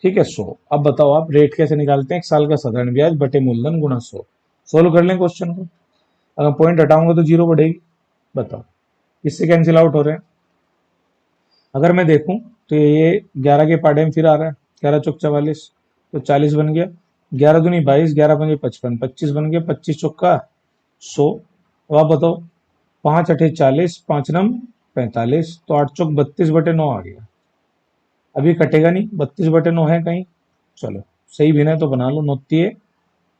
ठीक है, 100। अब बताओ आप रेट कैसे निकालते हैं? एक साल का साधारण ब्याज बटे मूलधन गुणा 100। सोल्व कर लें क्वेश्चन को। अगर पॉइंट हटाऊंगा तो 0 बढ़ेगी। बताओ किससे कैंसिल आउट हो रहे हैं? अगर मैं देखूं तो ये 11 के पार्ट में फिर आ रहा है, 11 चौक 44, तो 40 बन गया। 11 दूनी 22, 11 पंजे 55, 25 बन गया। 25 चौका 100। अब आप बताओ 5 8 40, 5 9 45, तो 8 चौक 32/9 आ गया। अभी कटेगा नहीं, 32/9 है कहीं? चलो सही भी ना तो बना लो, 9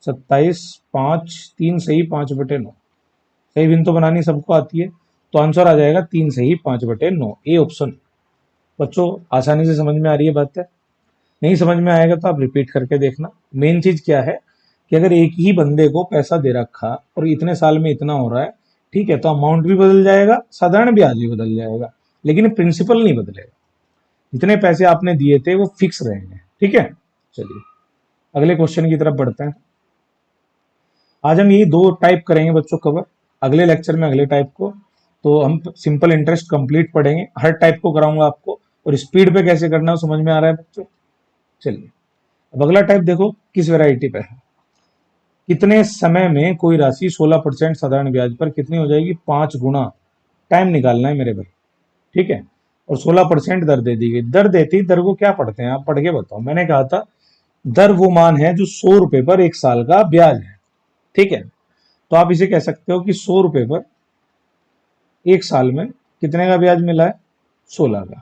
27, 5 3 सही 5/9। सही भिन्न तो बनानी सबको आती है, तो आंसर आ जाएगा 3 सही 5/9, ए ऑप्शन। बच्चों आसानी से समझ में आ रही है बात है? नहीं समझ में आएगा तो आप रिपीट करके देखना। मेन चीज क्या है कि अगर एक ही बंदे को पैसा दे रखा और इतने साल में इतना हो रहा है, ठीक है, तो अमाउंट भी बदल जाएगा, साधारण ब्याज भी बदल जाएगा, लेकिन प्रिंसिपल नहीं बदलेगा। जितने पैसे आपने दिए थे वो फिक्स रहेंगे। ठीक है, चलिए अगले क्वेश्चन की तरफ बढ़ते हैं। आज हम ये दो टाइप करेंगे बच्चों कवर, अगले लेक्चर में अगले टाइप को। तो हम सिंपल इंटरेस्ट कंप्लीट पढ़ेंगे, हर टाइप को कराऊंगा आपको, और स्पीड पे कैसे करना है समझ में आ रहा है बच्चों? चलिए अब अगला टाइप देखो किस वैरायटी पे है। कितने समय में कोई राशि 16% साधारण ब्याज पर कितनी हो जाएगी? 5 गुना। टाइम निकालना है मेरे भाई, ठीक है, और 16% दर दे दी गई। दर देती दर को क्या पढ़ते हैं आप? पढ़ के बताओ। मैंने कहा था दर वो मान है जो 100 रुपए पर एक साल का ब्याज है, ठीक है। तो आप इसे कह सकते हो कि 100 रुपए पर एक साल में कितने का ब्याज मिला है? 16 का,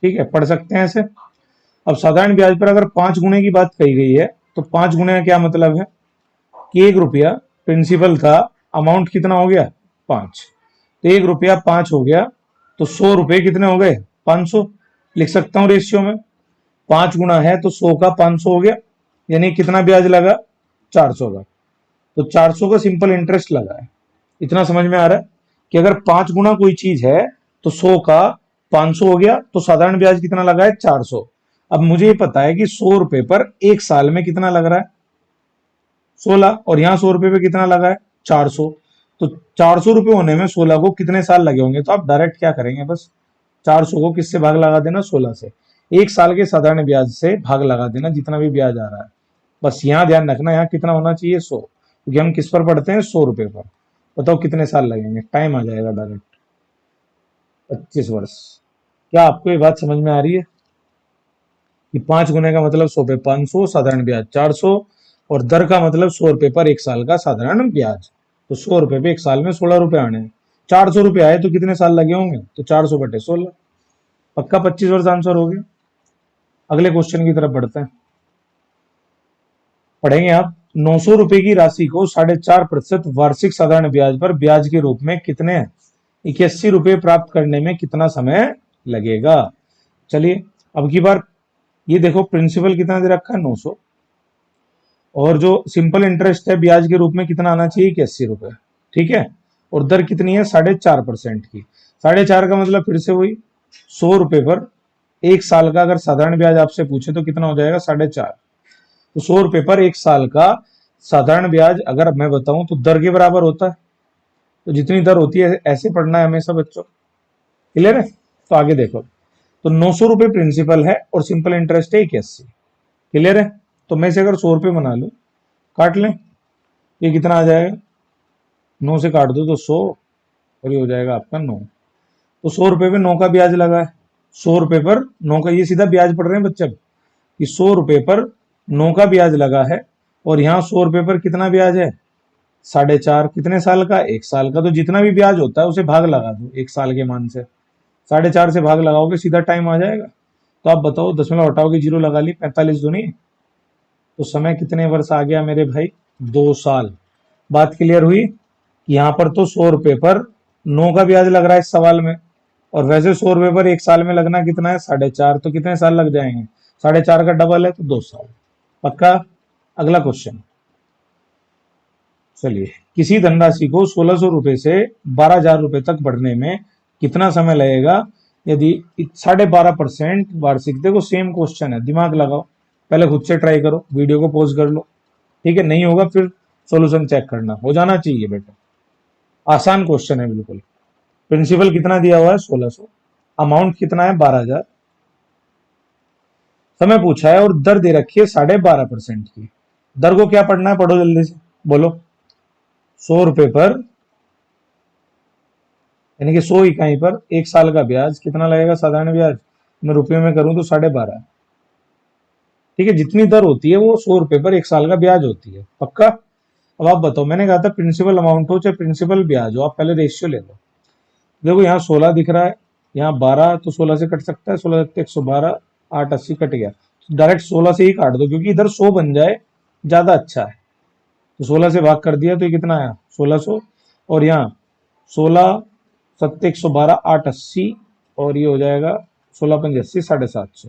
ठीक है, पढ़ सकते हैं ऐसे। अब साधारण ब्याज पर अगर 5 गुने की बात कही गई है, तो 5 गुने का क्या मतलब है कि 1 रुपया प्रिंसिपल था, अमाउंट कितना हो गया? 5। तो 1 रुपया 5 हो गया, तो 100 रुपए कितने हो गए? 500। लिख सकता हूं रेशियो में, 5 गुना है तो 100 का 500 हो गया, यानी कितना ब्याज लगा? 400 का। तो 400 का सिंपल इंटरेस्ट लगा है। इतना समझ में आ रहा है कि अगर 5 गुना कोई चीज है तो 100 का 500 हो गया, तो साधारण ब्याज कितना लगा है? 400। अब मुझे ये पता है कि 100 रुपए पर एक साल में कितना लग रहा है? 16, और यहाँ 100 रुपए पे कितना लगा है? 400। तो 400 रुपए होने में 16 को कितने साल लगे होंगे? तो आप डायरेक्ट क्या करेंगे, बस 400 को किससे भाग लगा देना? 16 से। एक साल के साधारण ब्याज से भाग लगा देना जितना भी ब्याज आ रहा है। बस यहाँ ध्यान रखना, यहाँ कितना होना चाहिए? 100, क्योंकि हम किस पर पढ़ते हैं? 100 रुपए पर। बताओ कितने साल लगेंगे? टाइम आ जाएगा डायरेक्ट 25 वर्ष। क्या आपको ये बात समझ में आ रही है कि 5 गुने का मतलब 100 पे 500, साधारण ब्याज 400, और दर का मतलब 100 रुपए पर एक साल का साधारण ब्याज। तो 100 रुपए पे एक साल में 16 रुपए आने हैं। 400 रुपए आए तो कितने साल लगे होंगे? तो 400/16। पक्का 25 वर्ष आंसर हो गया। अगले क्वेश्चन की तरफ बढ़ते हैं। पढ़ेंगे आप 900 रुपए की राशि को 4.5% वार्षिक साधारण ब्याज पर ब्याज के रूप में कितने ₹81 प्राप्त करने में कितना समय लगेगा। चलिए अब की बार ये देखो प्रिंसिपल कितना दे रखा है 900, और जो सिंपल इंटरेस्ट है ब्याज के रूप में कितना आना चाहिए ₹81, ठीक है। और दर कितनी है 4.5% की। 4.5 का मतलब फिर से वही ₹100 पर एक साल का अगर साधारण ब्याज आपसे पूछे तो कितना हो जाएगा 4.5। तो ₹100 पर एक साल का साधारण ब्याज अगर मैं बताऊं तो दर के बराबर होता है। तो जितनी दर होती है ऐसे पढ़ना है हमेशा बच्चों, क्लियर है। तो आगे देखो, तो ₹900 प्रिंसिपल है और सिंपल इंटरेस्ट है 81, क्लियर है। तो मैं से अगर ₹100 बना लूं, काट लें, ये कितना आ जाएगा, 9 से काट दो तो 100, और ये हो जाएगा आपका 9। तो ₹100 पे 9 का ब्याज लगा है। ₹100 पर 9 का, ये सीधा ब्याज पढ़ रहे हैं बच्चे कि ₹100 पर 9 का ब्याज लगा है, और यहाँ ₹100 पर कितना ब्याज है 4.5। कितने साल का, एक साल का। तो जितना भी ब्याज होता है उसे भाग लगा दो एक साल के मान से, 4.5 से भाग लगाओगे सीधा टाइम आ जाएगा। तो आप बताओ, दशमलव हटाओगे, जीरो लगा ली, 45 दूनी, तो समय कितने वर्ष आ गया मेरे भाई, 2 साल। बात क्लियर हुई। यहाँ पर तो ₹100 पर 9 का ब्याज लग रहा है इस सवाल में, और वैसे ₹100 पर एक साल में लगना कितना है 4.5, तो कितने साल लग जाएंगे, 4.5 का डबल है तो 2 साल। पक्का। अगला क्वेश्चन, चलिए, किसी धनराशि को ₹1600 से ₹12,000 तक बढ़ने में कितना समय लगेगा यदि 12.5% वार्षिक। देखो सेम क्वेश्चन है, दिमाग लगाओ, पहले खुद से ट्राई करो, वीडियो को पॉज कर लो, ठीक है। नहीं होगा फिर सॉल्यूशन चेक करना, हो जाना चाहिए बेटा। आसान क्वेश्चन है बिल्कुल। प्रिंसिपल कितना दिया हुआ है 1600, अमाउंट कितना है 12,000, समय पूछा है और दर दे रखी है 12.5% की। दर को क्या पढ़ना है, पढ़ो जल्दी से, बोलो। ₹100 पर, यानी कि 100 इकाई पर एक साल का ब्याज कितना लगेगा, साधारण ब्याज मैं रुपये में करूं तो 12.5, ठीक है। जितनी दर होती है वो ₹100 पर एक साल का ब्याज होती है। पक्का। अब आप बताओ, मैंने कहा था प्रिंसिपल अमाउंट हो चाहे प्रिंसिपल ब्याज हो, आप पहले रेशियो ले लो। देखो यहाँ 16 दिख रहा है, यहाँ 12, तो 16 से कट सकता है, 16 112, 880 कट गया, डायरेक्ट 16 से ही काट दो, क्योंकि इधर 100 बन जाए ज्यादा अच्छा है। तो 16 से भाग कर दिया तो ये कितना आया 1600, और यहाँ 16 7 112 880, और ये हो जाएगा 16 5 80 750।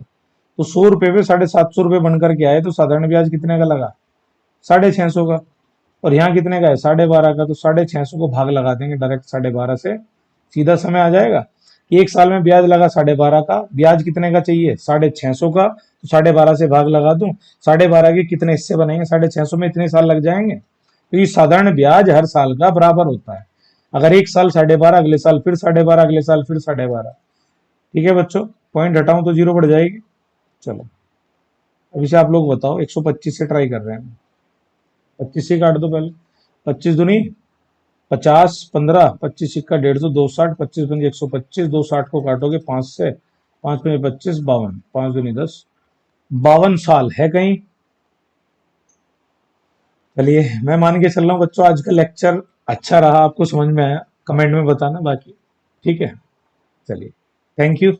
तो ₹100 पे ₹750 बनकर के आए, तो साधारण ब्याज कितने का लगा 650 का, और यहाँ कितने का है 12.5 का। तो 650 को भाग लगा देंगे डायरेक्ट 12.5 से, सीधा समय आ जाएगा कि एक साल में ब्याज लगा 12.5 का, ब्याज कितने का चाहिए 650 का, तो 12.5 से भाग लगा दूं, 12.5 के कितने हिस्से बनेंगे, 650 में इतने साल लग जाएंगे। तो ये साधारण ब्याज हर साल का बराबर होता है। अगर एक साल 12.5, अगले साल फिर 12.5, अगले साल फिर 12.5, ठीक है बच्चों। पॉइंट हटाऊं तो जीरो बढ़ जाएगी। चलो अभी से आप लोग बताओ, 125 से ट्राई कर रहे हैं, 25 से काट दो पहले, 25 दूनी 50, 15, 25 सिक्का 150, 260, 25 पंजे 125, 260 को काटोगे 5 से, 5 पंजे 25, 52, 5 दूनी 10, 52 साल है कहीं। चलिए मैं मान के चल रहा हूँ बच्चों, आज का लेक्चर अच्छा रहा, आपको समझ में आया, कमेंट में बताना बाकी, ठीक है। चलिए, थैंक यू।